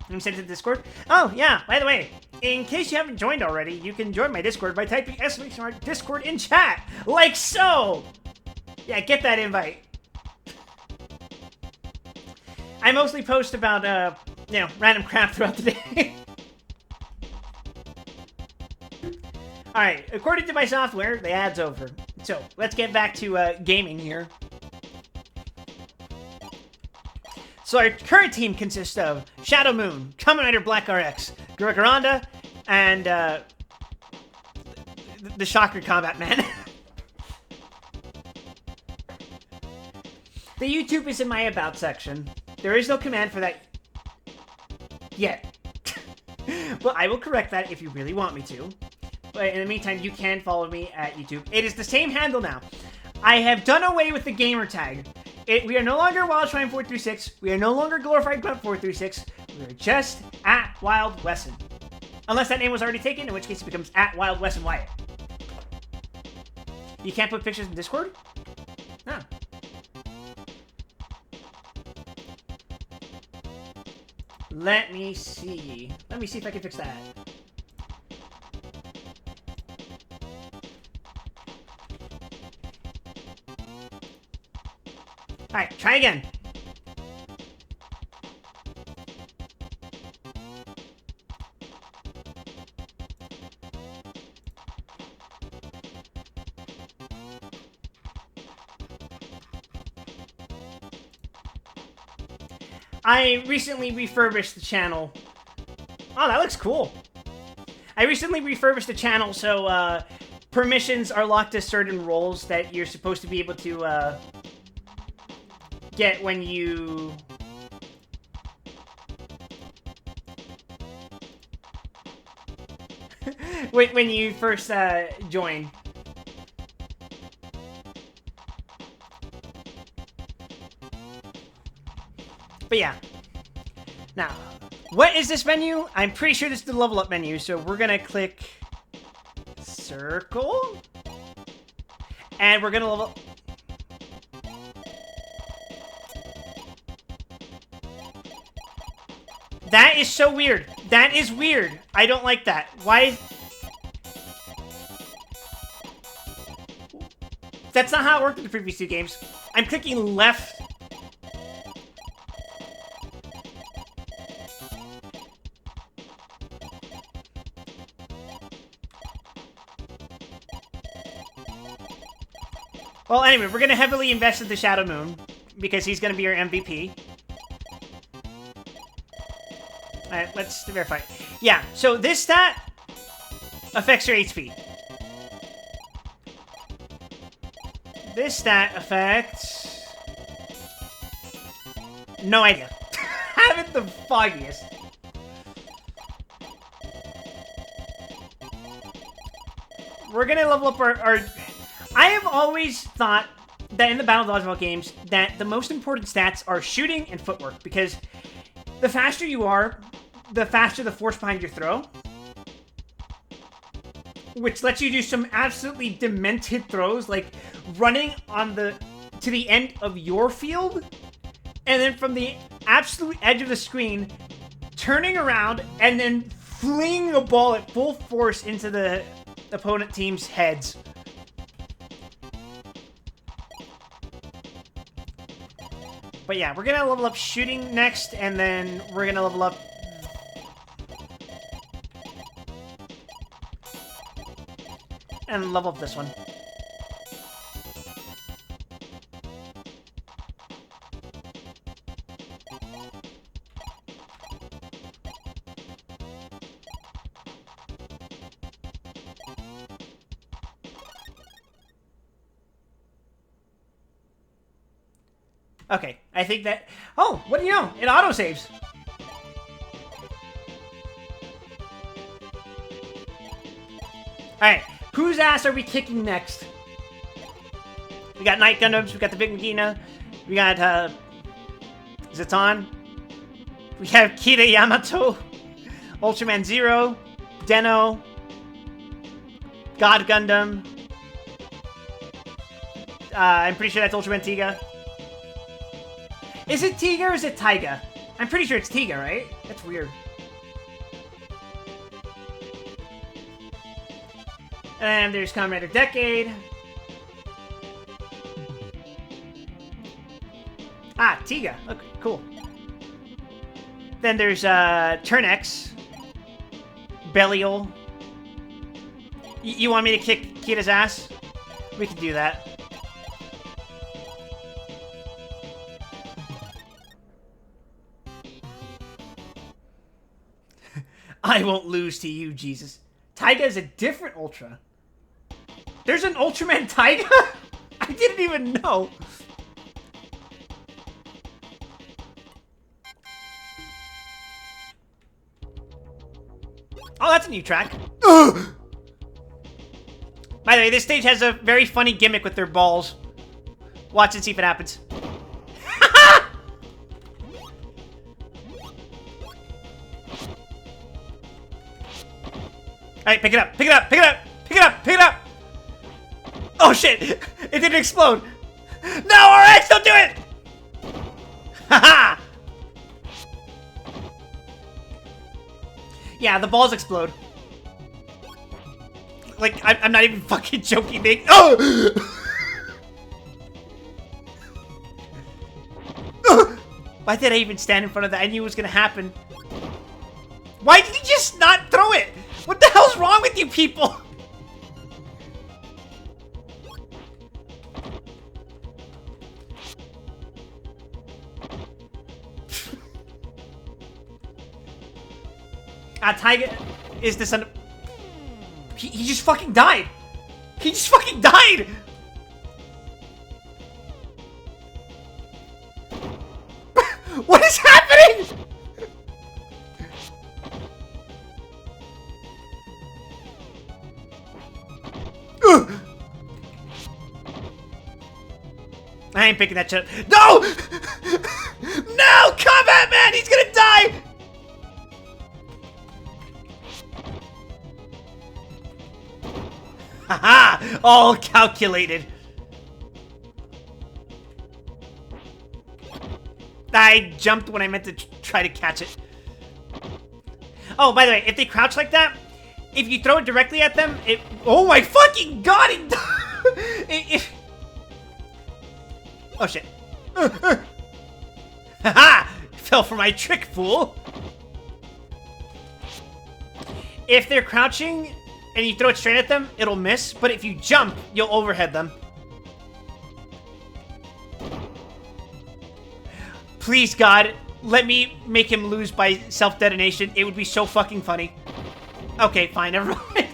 You sent it to Discord? Oh, yeah, by the way, in case you haven't joined already, you can join my Discord by typing !Discord in chat, like so! Yeah, get that invite. I mostly post about, random crap throughout the day. Alright, according to my software, the ad's over. So, let's get back to gaming here. So our current team consists of Shadow Moon, Kamen Rider Black RX, Gurgaranda, and the Shocker Combat Man. The YouTube is in my About section. There is no command for that yet. But I will correct that if you really want me to. But in the meantime, you can follow me at YouTube. It is the same handle now. I have done away with the gamer tag. We are no longer WildShrine436. We are no longer Glorified Grunt436. We are just at Wild Wesson. Unless that name was already taken, in which case it becomes at Wild Wesson Wyatt. You can't put pictures in Discord? No. Let me see. Let me see if I can fix that. Alright, try again. I recently refurbished the channel. Oh, that looks cool. I recently refurbished the channel, so permissions are locked to certain roles that you're supposed to be able to get when you when you first join. But yeah. Now, what is this menu? I'm pretty sure this is the level up menu, so we're gonna click circle. And we're gonna level... That is so weird. That is weird. I don't like that. Why? That's not how it worked in the previous 2 games. I'm clicking left. Well, anyway, we're going to heavily invest in the Shadow Moon because he's going to be our MVP. Alright, let's verify. Yeah, so this stat affects your HP. This stat affects... No idea. Haven't the foggiest. We're going to level up our... I have always thought that in the Battle Dodgeball games, that the most important stats are shooting and footwork, because the faster you are, the faster the force behind your throw, which lets you do some absolutely demented throws, like running on to the end of your field, and then from the absolute edge of the screen, turning around and then flinging a ball at full force into the opponent team's heads. But yeah, we're gonna level up shooting next, and then we're gonna level up... and level up this one. Okay, I think that... Oh, what do you know? It autosaves. Alright, whose ass are we kicking next? We got Night Gundams, we got the Big Magina, we got, Zaton. We have Kira Yamato, Ultraman Zero, Deno, God Gundam. I'm pretty sure that's Ultraman Tiga. Is it Tiga or is it Taiga? I'm pretty sure it's Tiga, right? That's weird. And there's Comrade Decade. Ah, Tiga. Okay, cool. Then there's Turnex. Belial. You want me to kick Kita's ass? We can do that. I won't lose to you, Jesus. Taiga is a different Ultra. There's an Ultraman Taiga? I didn't even know. Oh, that's a new track. Ugh! By the way, this stage has a very funny gimmick with their balls. Watch and see if it happens. Alright, pick it up, pick it up, pick it up, pick it up, pick it up! Oh shit! It didn't explode! No, RX, don't do it! Haha! Yeah, the balls explode. Like, I'm not even fucking joking, Nick. Oh! Why did I even stand in front of that? I knew it was gonna happen. Why did he just not throw it? What the hell's wrong with you people? Taiga is the son of... He just fucking died! He just fucking died! What is happening?! I ain't picking that shit up. No! No! Combat Man! He's gonna die! Haha! All calculated. I jumped when I meant to try to catch it. Oh, by the way, if they crouch like that, if you throw it directly at them, it... Oh my fucking god! Oh shit. Haha! Fell for my trick, fool! If they're crouching and you throw it straight at them, it'll miss, but if you jump, you'll overhead them. Please, God, let me make him lose by self-detonation. It would be so fucking funny. Okay, fine, never mind.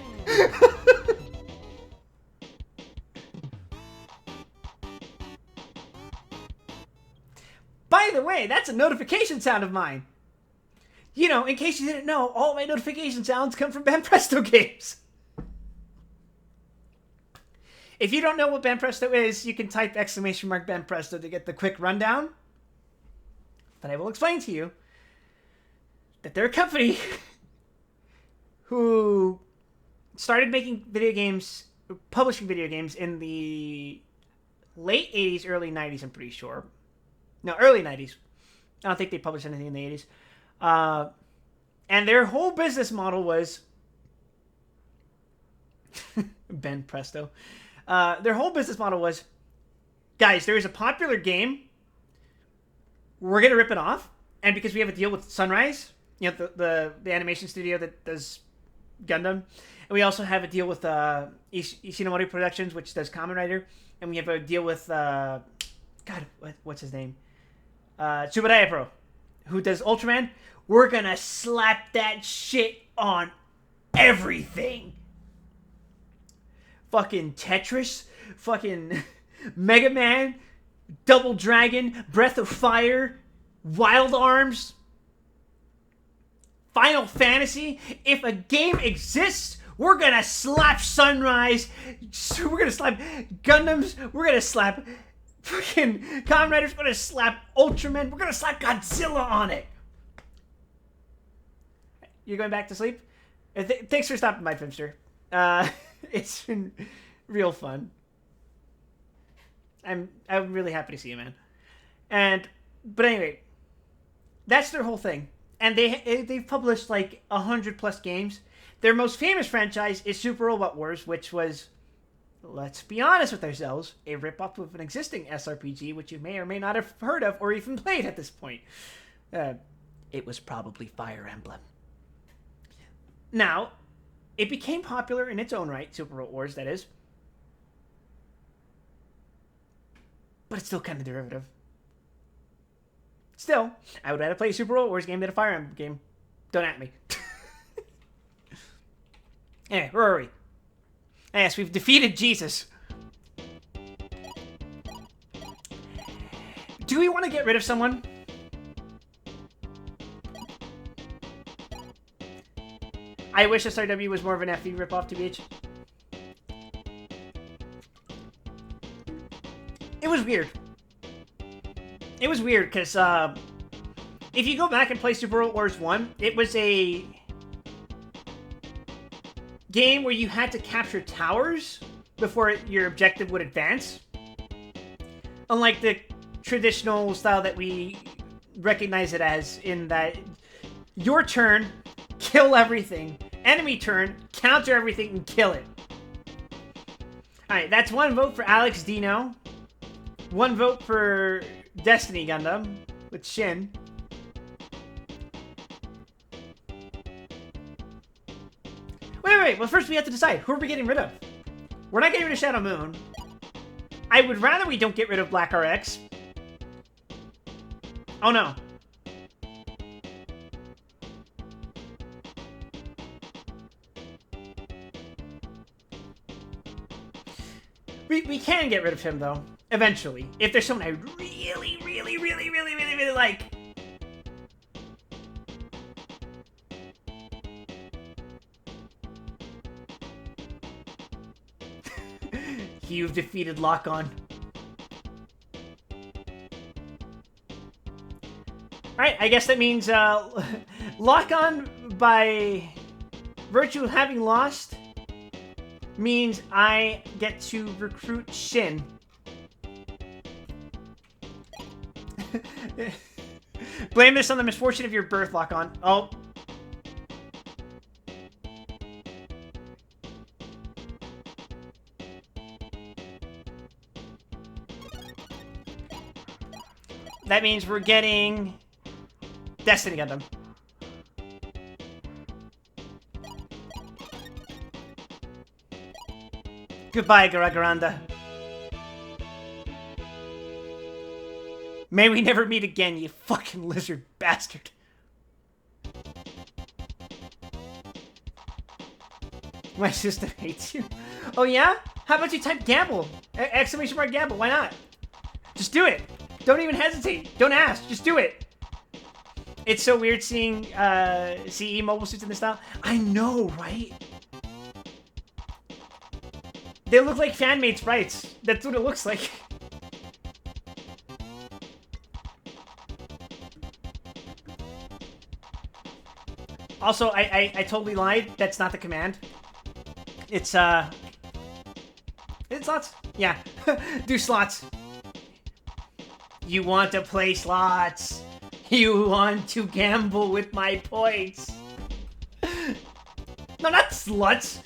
By the way, that's a notification sound of mine. You know, in case you didn't know, all my notification sounds come from Banpresto games. If you don't know what Banpresto is, you can type !Banpresto to get the quick rundown. But I will explain to you that they're a company who started making video games, publishing video games in the late 80s, early 90s, I'm pretty sure. No, early 90s. I don't think they published anything in the 80s. And their whole business model was... Banpresto. Their whole business model was, guys, there is a popular game. We're going to rip it off. And because we have a deal with Sunrise, you know, the animation studio that does Gundam. And we also have a deal with Ishinomori Productions, which does Kamen Rider. And we have a deal with, God, what's his name? Tsuburaya Pro, who does Ultraman. We're going to slap that shit on everything. Fucking Tetris, fucking Mega Man, Double Dragon, Breath of Fire, Wild Arms, Final Fantasy. If a game exists, we're gonna slap Sunrise. We're gonna slap Gundams. We're gonna slap fucking Kamen Riders. We're gonna slap Ultraman. We're gonna slap Godzilla on it. You going back to sleep? Thanks for stopping by, Pimster. It's been real fun. I'm really happy to see you, man. But anyway, that's their whole thing. And they've published like 100+ games. Their most famous franchise is Super Robot Wars, which was, let's be honest with ourselves, a ripoff of an existing SRPG, which you may or may not have heard of or even played at this point. It was probably Fire Emblem. Now, it became popular in its own right, Super Robot Wars, that is. But it's still kind of derivative. Still, I would rather play a Super Robot Wars game than a Fire Emblem game. Don't at me. Anyway, where are we? Yes, we've defeated Jesus. Do we want to get rid of someone? I wish SRW was more of an FE ripoff, TBH. It was weird. It was weird, because if you go back and play Super Robot Wars 1, it was a game where you had to capture towers before your objective would advance. Unlike the traditional style that we recognize it as, in that your turn, kill everything. Enemy turn, counter everything and kill it. Alright, that's one vote for Alex Dino. One vote for Destiny Gundam with Shin. Wait. Well, first we have to decide, who are we getting rid of? We're not getting rid of Shadow Moon. I would rather we don't get rid of Black RX. Oh no. We can get rid of him, though. Eventually. If there's someone I really like. You've defeated Lock-On. Alright, I guess that means Lock-On, by virtue of having lost, means I get to recruit Shin. Blame this on the misfortune of your birth, Lock-On. Oh. That means we're getting Destiny Gundam. Goodbye, Garagaranda. May we never meet again, you fucking lizard bastard. My system hates you. Oh yeah? How about you type gamble? Exclamation mark gamble, why not? Just do it. Don't even hesitate. Don't ask, just do it. It's so weird seeing CE mobile suits in this style. I know, right? They look like fan-made sprites. That's what it looks like. Also, I totally lied. That's not the command. It's slots? Yeah. Do slots. You want to play slots. You want to gamble with my points. No, not sluts.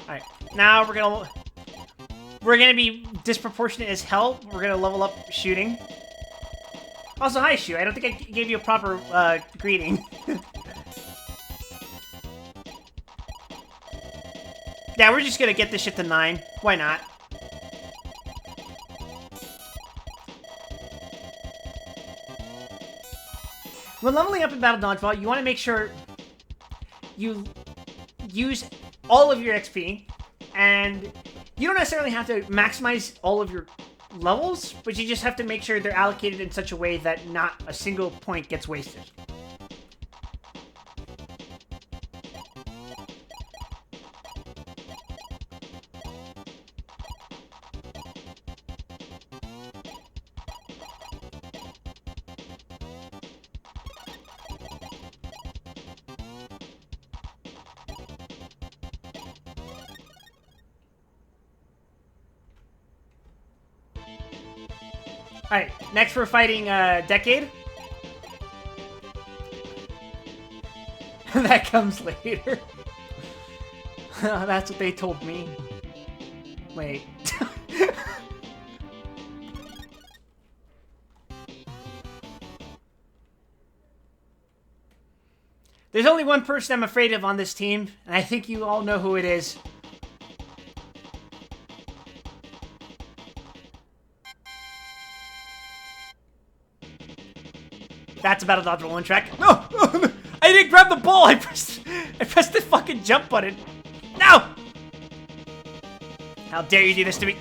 Alright, now we're gonna be disproportionate as hell. We're gonna level up shooting. Also, hi, Shu. I don't think I gave you a proper greeting. Yeah, we're just gonna get this shit to 9. Why not? When leveling up in Battle Dodgeball, you want to make sure you use all of your XP, and you don't necessarily have to maximize all of your levels, but you just have to make sure they're allocated in such a way that not a single point gets wasted. Alright, next we're fighting Decade. That comes later. That's what they told me. Wait. There's only one person I'm afraid of on this team, and I think you all know who it is. That's a Battle Dodgeball 1 track. No! I didn't grab the ball! I pressed the fucking jump button. No! How dare you do this to me?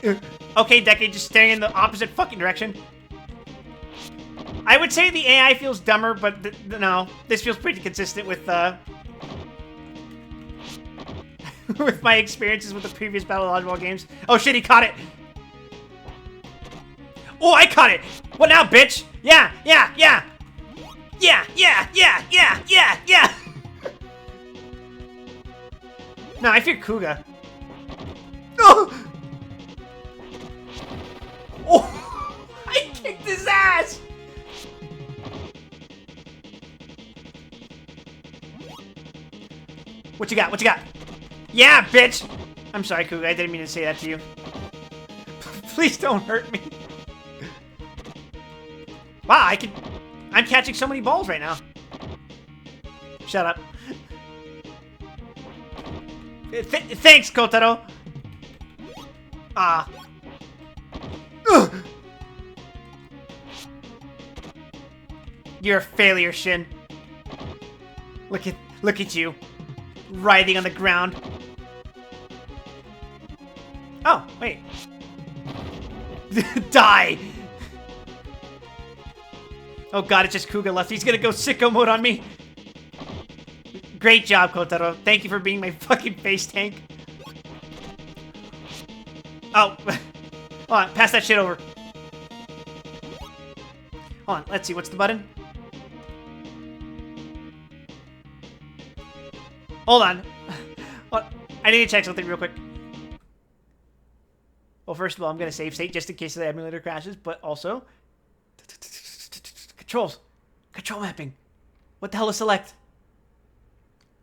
Okay, Decade, just staring in the opposite fucking direction. I would say the AI feels dumber, but no. This feels pretty consistent with, with my experiences with the previous Battle Dodgeball games. Oh shit, he caught it! Oh, I caught it! What now, bitch? Yeah, yeah, yeah! Yeah, yeah, yeah, yeah, yeah, yeah! No, I fear Kuga. Oh! Oh! I kicked his ass! What you got? What you got? Yeah, bitch! I'm sorry, Kuga. I didn't mean to say that to you. Please don't hurt me. Wow, I'm catching so many balls right now. Shut up. Thanks, Kotaro. Ah. You're a failure, Shin. Look at you. Writhing on the ground. Oh, wait. Die! Oh god, it's just Kuga left. He's gonna go sicko mode on me. Great job, Kotaro. Thank you for being my fucking face tank. Oh. Hold on, pass that shit over. Hold on, let's see, what's the button? Hold on. I need to check something real quick. Well, first of all, I'm gonna save state just in case the emulator crashes, but also... Controls. Control mapping. What the hell is select?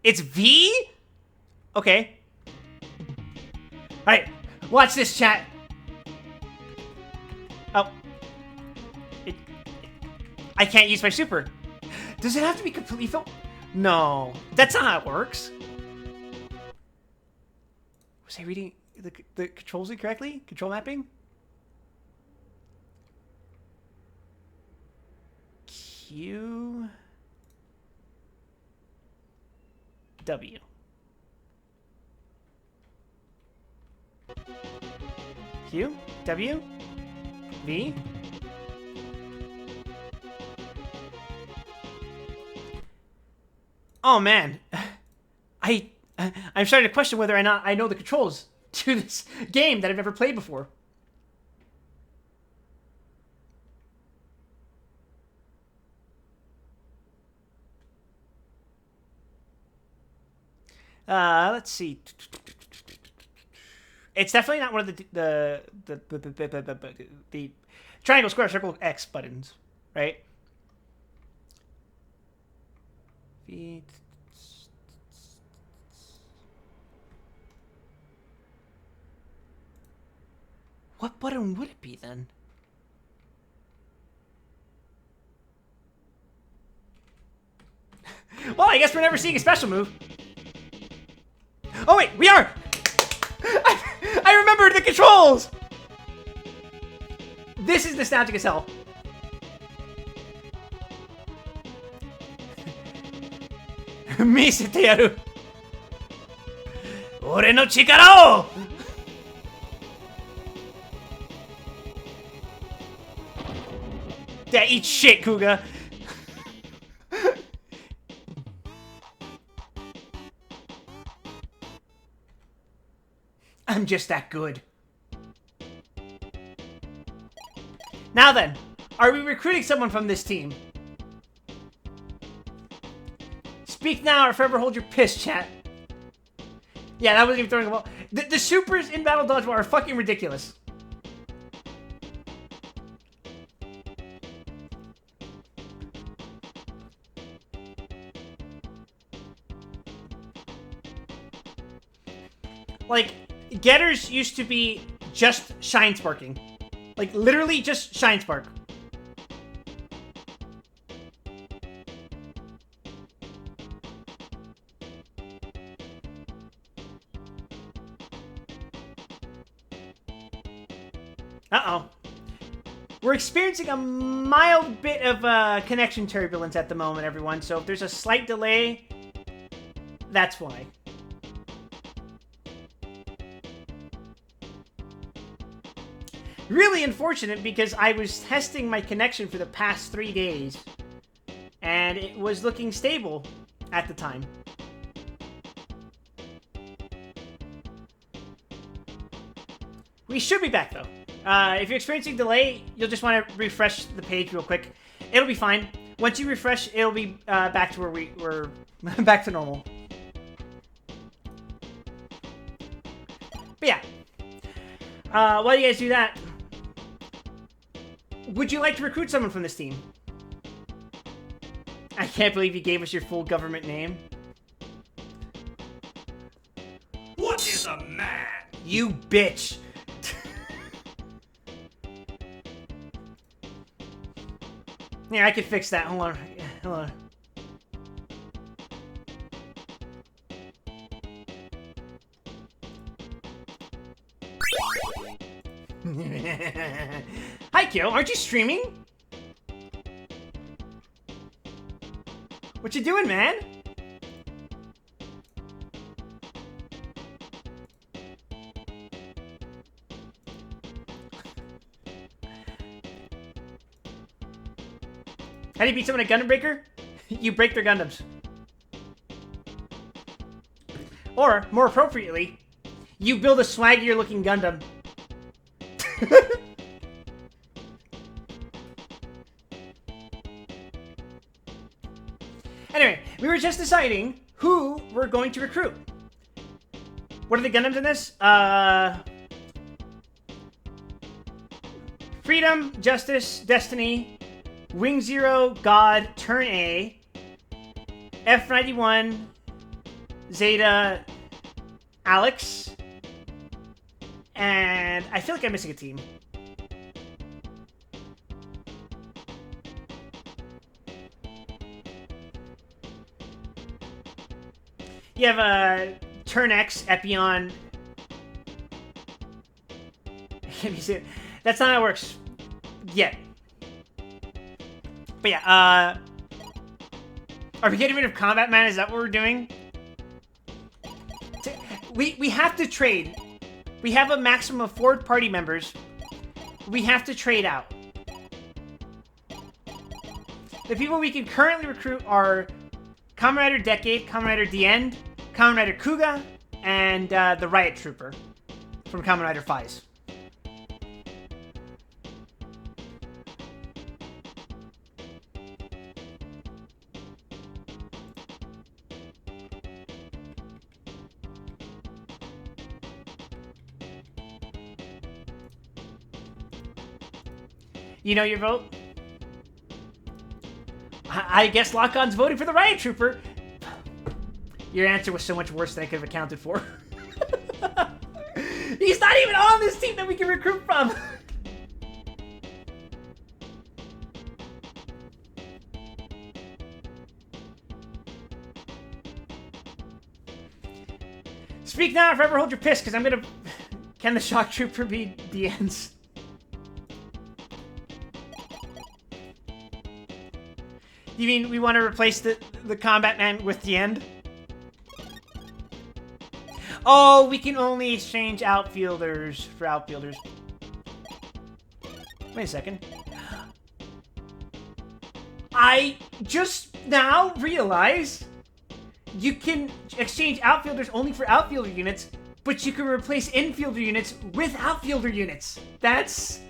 It's V? Okay. Alright, watch this, chat. Oh. I can't use my super. Does it have to be completely filled? No. That's not how it works. Was I reading the controls incorrectly? Control mapping? Q... W. Q? W? V? Oh man, I'm starting to question whether or not I know the controls to this game that I've never played before. Let's see. It's definitely not one of the triangle, square, circle, X buttons, right? What button would it be then? Well, I guess we're never seeing a special move. Oh wait, we are! I remembered the controls! This is nostalgic as hell. Misete yaru. Ore no chikara o! Yeah, eat shit, Kuga. I'm just that good. Now then, are we recruiting someone from this team? Speak now or forever hold your piss, chat. Yeah, that wasn't even throwing a ball. The supers in Battle Dodgeball are fucking ridiculous. Like, getters used to be just shine sparking. Like, literally just shine spark. Uh-oh. We're experiencing a mild bit of connection turbulence at the moment, everyone. So if there's a slight delay, that's why. Really unfortunate because I was testing my connection for the past 3 days and it was looking stable at the time. We should be back though. If you're experiencing delay, you'll just want to refresh the page real quick. It'll be fine. Once you refresh, it'll be back to where we were, back to normal. But yeah, while you guys do that, would you like to recruit someone from this team? I can't believe you gave us your full government name. What is a man? You bitch. Yeah, I can fix that. Hold on. Hold on. Hi, Kyo. Aren't you streaming? What you doing, man? How do you beat someone at Gundam Breaker? You break their Gundams. Or, more appropriately, you build a swaggier looking Gundam. Anyway, we were just deciding who we're going to recruit. What are the Gundams in this? Freedom, Justice, Destiny, Wing Zero, God, Turn A, F91, Zeta, Alex, And I feel like I'm missing a team. You have a Turn X, Epion. That's not how it works yet. But yeah, are we getting rid of Combat Man? Is that what we're doing? We have to trade. We have a maximum of 4 party members. We have to trade out. The people we can currently recruit are Kamen Rider Decade, Kamen Rider The End, Kamen Rider Kuga, and the Riot Trooper from Kamen Rider Faiz. You know your vote? I guess Lock-On's voting for the Riot Trooper. Your answer was so much worse than I could have accounted for. He's not even on this team that we can recruit from. Speak now or forever hold your piss, because I'm gonna... Can the Shock Trooper be the ends? You mean we want to replace the Combat Man with the End? Oh, we can only exchange outfielders for outfielders. Wait a second. I just now realized you can exchange outfielders only for outfielder units, but you can replace infielder units with outfielder units. That's...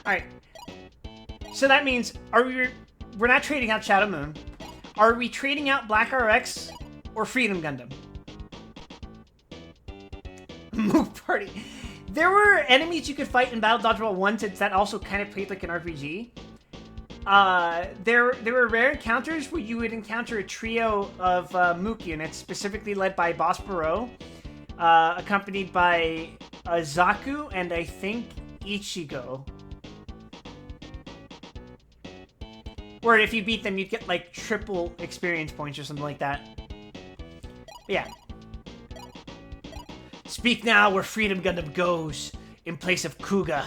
Alright. So that means, we're not trading out Shadow Moon. Are we trading out Black RX or Freedom Gundam? Move party. There were enemies you could fight in Battle Dodgeball 1 that also kind of played like an RPG. There were rare encounters where you would encounter a trio of Mook units, specifically led by Boss Barreau, accompanied by Zaku and I think Ichigo. Where if you beat them, you'd get like triple experience points or something like that. But yeah. Speak now where Freedom Gundam goes in place of Kuga.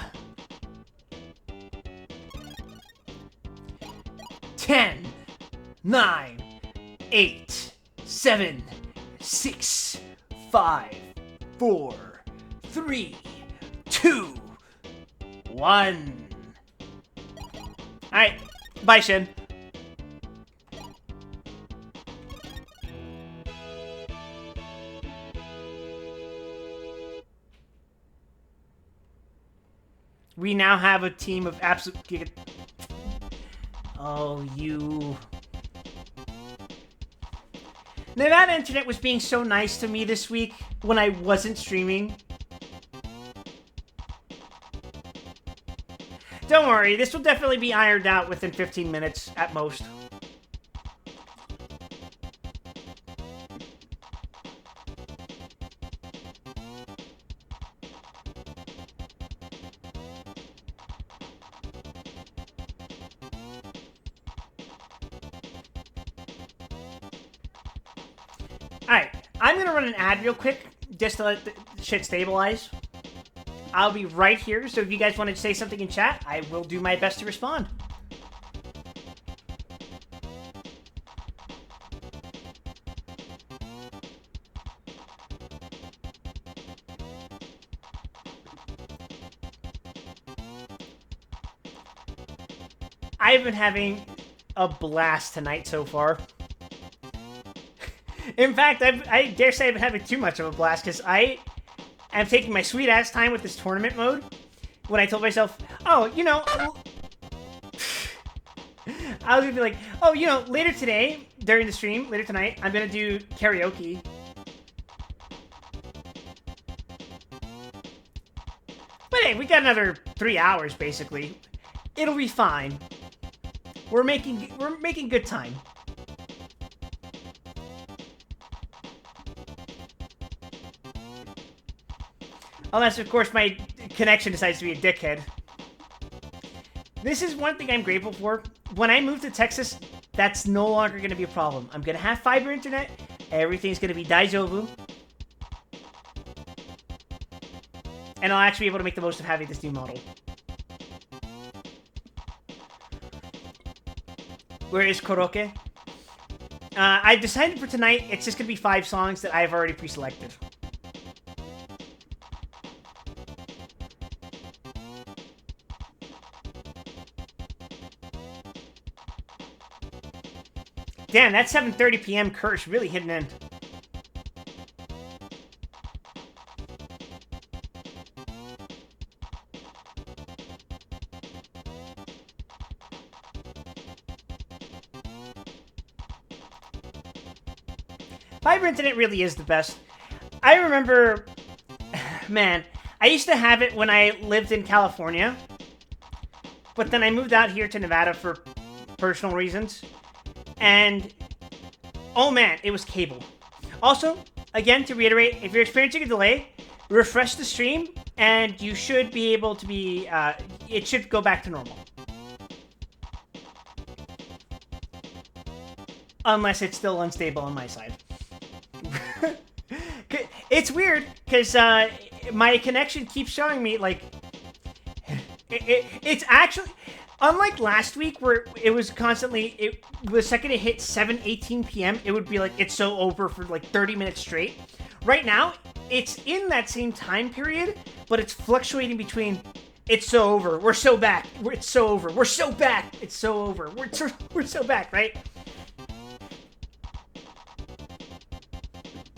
10, 9, 8, 7, 6, 5, 4, 3, 2, 1. Alright. Bye, Shin. We now have a team of absolute giga... Oh, you... Nevada Internet was being so nice to me this week when I wasn't streaming. Don't worry, this will definitely be ironed out within 15 minutes at most. Alright, I'm gonna run an ad real quick, just to let the shit stabilize. I'll be right here, so if you guys want to say something in chat, I will do my best to respond. I've been having a blast tonight so far. In fact, I dare say I've been having too much of a blast, because I'm taking my sweet-ass time with this tournament mode. When I told myself, oh, you know... I was gonna be like, oh, you know, later today, during the stream, later tonight, I'm gonna do karaoke. But hey, we got another 3 hours, basically. It'll be fine. We're making good time. Unless, of course, my connection decides to be a dickhead. This is one thing I'm grateful for. When I move to Texas, that's no longer going to be a problem. I'm going to have fiber internet. Everything's going to be daijoubu. And I'll actually be able to make the most of having this new model. Where is Koroke? I've decided for tonight, it's just going to be 5 songs that I've already pre-selected. Damn, that 7:30 p.m. curse really hit an end. Fiber internet really is the best. I remember, man, I used to have it when I lived in California, but then I moved out here to Nevada for personal reasons, and oh man, it was cable. Also, again, to reiterate, if you're experiencing a delay, refresh the stream, and you should be able to be, it should go back to normal. Unless it's still unstable on my side. It's weird, because my connection keeps showing me, like, it's actually, unlike last week where it was constantly, the second it hit 7:18 p.m., it would be like, it's so over for like 30 minutes straight. Right now, it's in that same time period, but it's fluctuating between, it's so over, we're so back, it's so over, we're so back, it's so over, we're so back, right?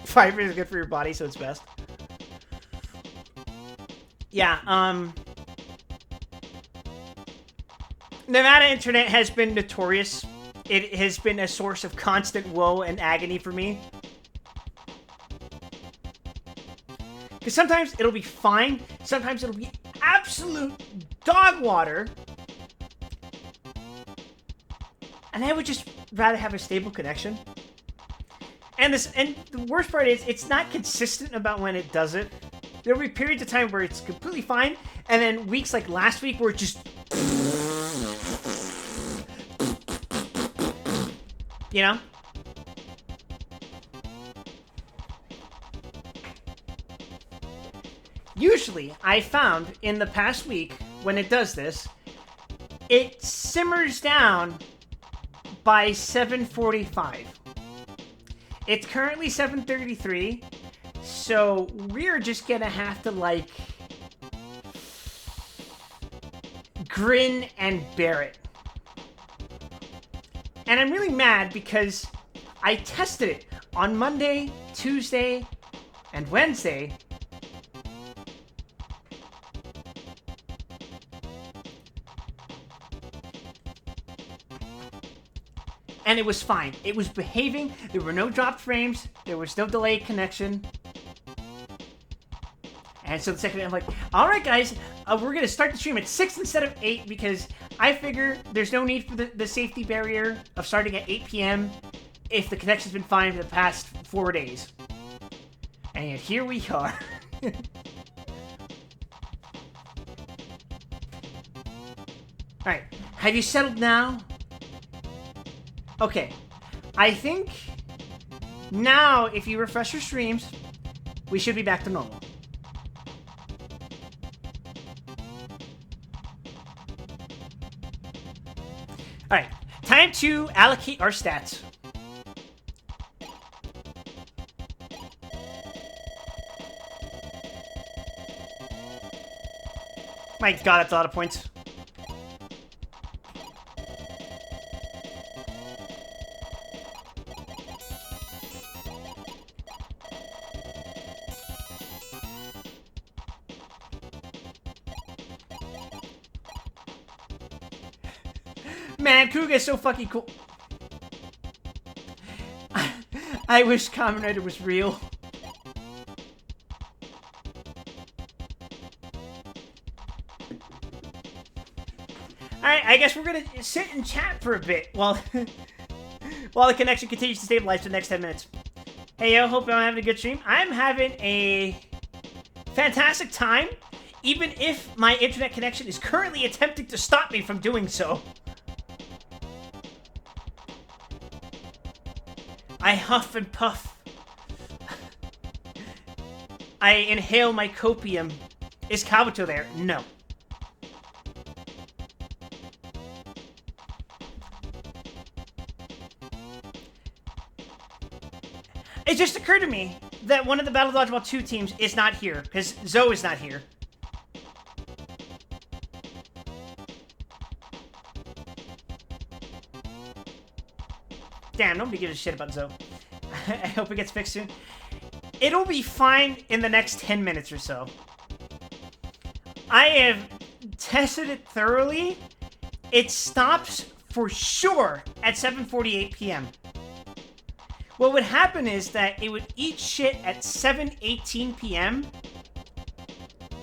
Fiber is good for your body, so it's best. Yeah, Nevada internet has been notorious. It has been a source of constant woe and agony for me. Because sometimes it'll be fine, sometimes it'll be absolute dog water. And I would just rather have a stable connection. And the worst part is, it's not consistent about when it does it. There'll be periods of time where it's completely fine, and then weeks like last week where it just... You know? Usually, I found in the past week, when it does this, it simmers down by 7:45. It's currently 7:33, so we're just gonna have to, like, grin and bear it. And I'm really mad because I tested it on Monday, Tuesday, and Wednesday. And it was fine. It was behaving. There were no dropped frames. There was no delayed connection. And so the second day, I'm like, all right, guys, we're going to start the stream at 6 instead of 8 because I figure there's no need for the safety barrier of starting at 8 p.m. if the connection's been fine for the past 4 days. And yet here we are. All right. Have you settled now? Okay, I think now if you refresh your streams, we should be back to normal. Alright, time to allocate our stats. My god, that's a lot of points. Man, Kuga is so fucking cool. I wish Kamen Rider was real. Alright, I guess we're gonna sit and chat for a bit while while the connection continues to stabilize for the next 10 minutes. Hey yo, hope I'm having a good stream. I'm having a fantastic time, even if my internet connection is currently attempting to stop me from doing so. I huff and puff. I inhale my copium. Is Kabuto there? No. It just occurred to me that one of the Battle Dodgeball 2 teams is not here, because Zoe is not here. Damn, nobody gives a shit about Zoe. I hope it gets fixed soon. It'll be fine in the next 10 minutes or so. I have tested it thoroughly. It stops for sure at 7:48 p.m. What would happen is that it would eat shit at 7:18 p.m.,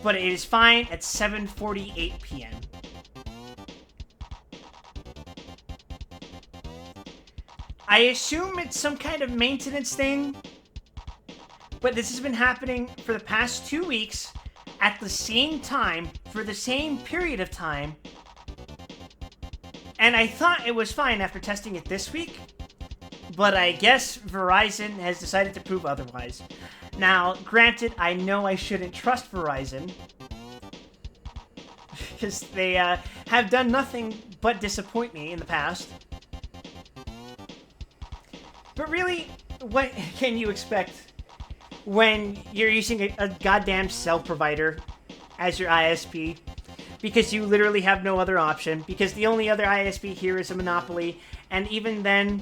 but it is fine at 7:48 p.m. I assume it's some kind of maintenance thing, but this has been happening for the past 2 weeks at the same time for the same period of time, and I thought it was fine after testing it this week. But I guess Verizon has decided to prove otherwise. Now, granted, I know I shouldn't trust Verizon, because they have done nothing but disappoint me in the past. But really, what can you expect when you're using a goddamn cell provider as your ISP? Because you literally have no other option, because the only other ISP here is a monopoly, and even then,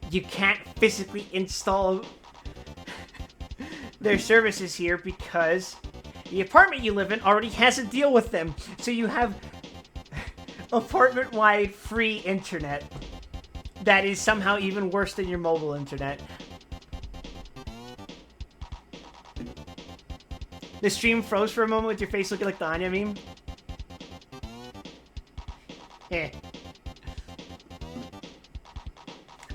you can't physically install their services here because the apartment you live in already has a deal with them. So you have apartment-wide free internet that is somehow even worse than your mobile internet. The stream froze for a moment with your face looking like the Anya meme. Eh.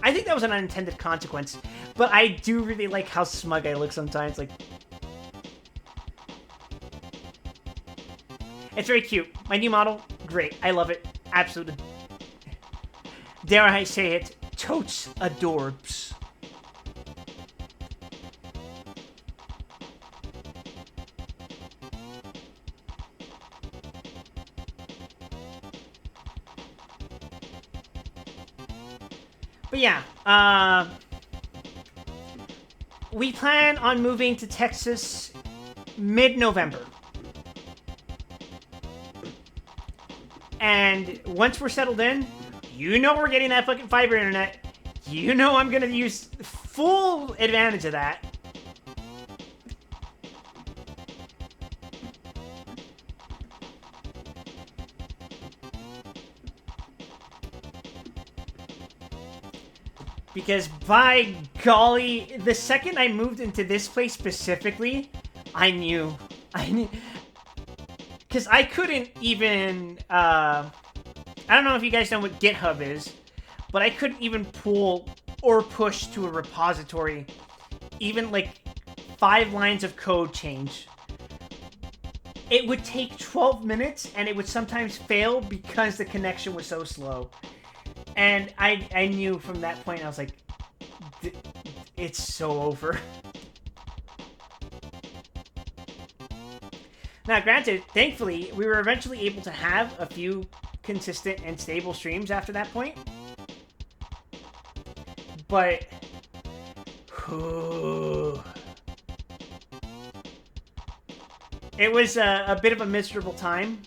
I think that was an unintended consequence, but I do really like how smug I look sometimes. Like, it's very cute. My new model, great. I love it. Absolutely. Dare I say it, totes adorbs. But yeah, we plan on moving to Texas mid-November. And once we're settled in, you know we're getting that fucking fiber internet. You know I'm gonna use full advantage of that. Because by golly, the second I moved into this place specifically, I knew. Because I couldn't even, I don't know if you guys know what GitHub is, but I couldn't even pull or push to a repository, even like 5 lines of code change. It would take 12 minutes, and it would sometimes fail because the connection was so slow. And I knew from that point, I was like, it's so over. Now, granted, thankfully, we were eventually able to have a few consistent and stable streams after that point. But, it was a bit of a miserable time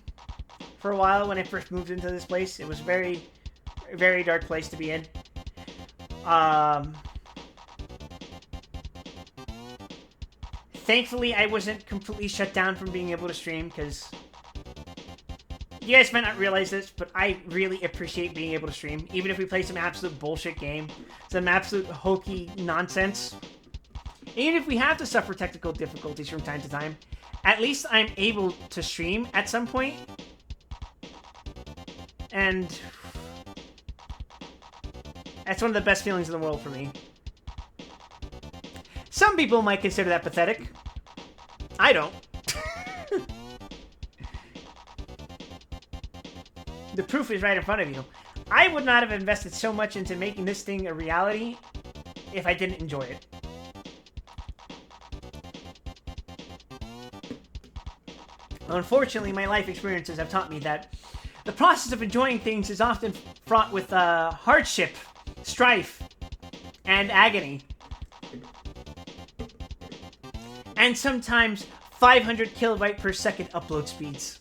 for a while when I first moved into this place. It was a very dark place to be in. Thankfully, I wasn't completely shut down from being able to stream, because you guys might not realize this, but I really appreciate being able to stream. Even if we play some absolute bullshit game, some absolute hokey nonsense. Even if we have to suffer technical difficulties from time to time, at least I'm able to stream at some point. And that's one of the best feelings in the world for me. Some people might consider that pathetic. I don't. The proof is right in front of you. I would not have invested so much into making this thing a reality if I didn't enjoy it. Unfortunately, my life experiences have taught me that the process of enjoying things is often fraught with hardship, strife, and agony. And sometimes 500 kilobyte per second upload speeds.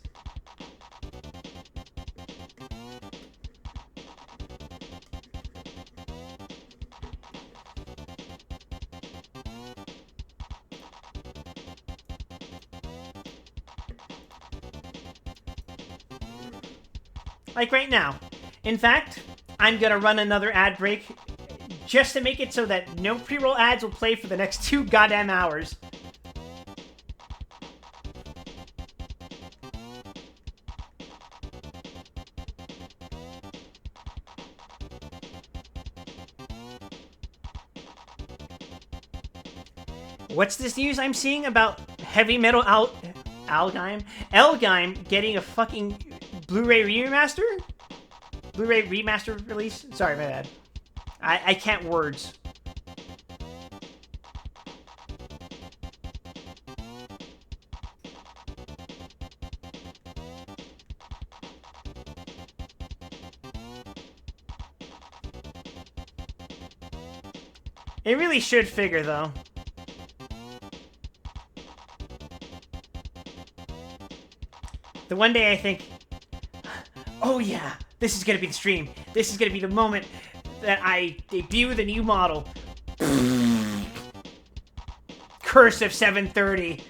Like right now. In fact, I'm gonna run another ad break just to make it so that no pre-roll ads will play for the next 2 goddamn hours. What's this news I'm seeing about heavy metal Elgime getting a fucking Blu-ray remaster? Blu-ray remaster release? Sorry, my bad. I can't words. It really should figure, though. The one day I think, oh yeah, this is gonna be the stream. This is gonna be the moment that I debut the new model. Curse of 730.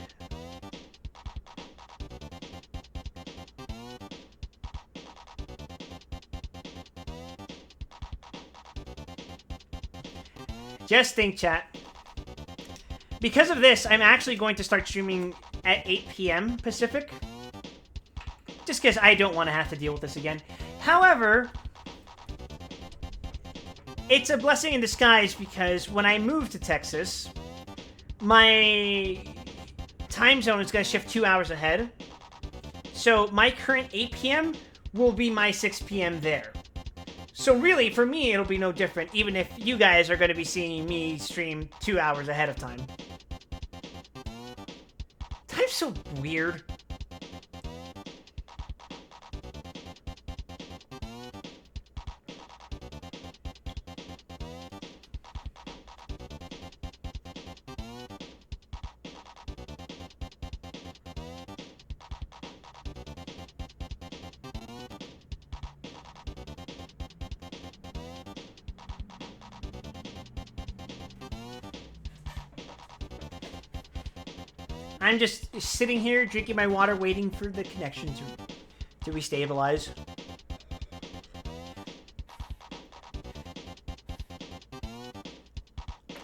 Just think, chat. Because of this, I'm actually going to start streaming at 8 p.m. Pacific. Just because I don't want to have to deal with this again. However, it's a blessing in disguise because when I moved to Texas, my time zone is going to shift 2 hours ahead. So my current 8 p.m. will be my 6 p.m. there. So really, for me, it'll be no different, even if you guys are going to be seeing me stream 2 hours ahead of time. Time's so weird. I'm just sitting here drinking my water waiting for the connection to restabilize.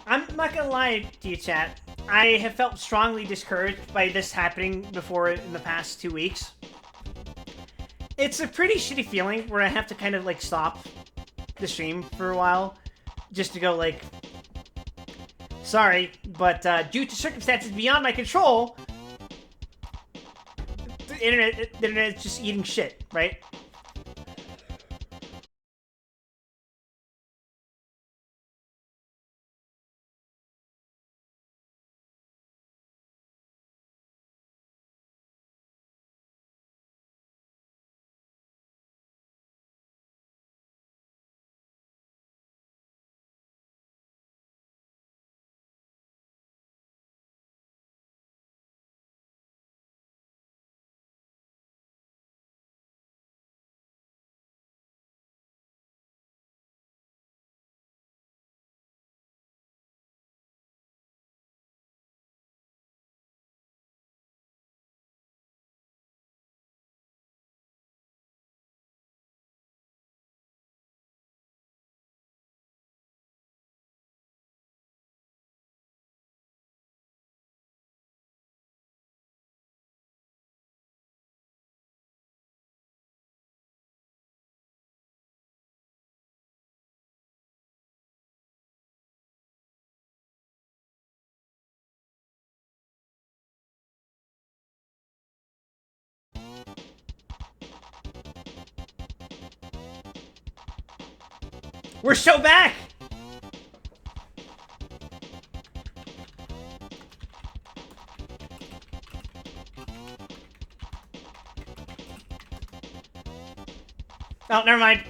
I'm not gonna lie to you, chat. I have felt strongly discouraged by this happening before in the past 2 weeks. It's a pretty shitty feeling where I have to kind of like stop the stream for a while just to go like, sorry, but due to circumstances beyond my control, the internet's just eating shit, right? We're so back! Oh, never mind.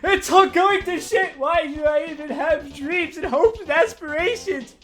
It's all going to shit! Why do I even have dreams and hopes and aspirations?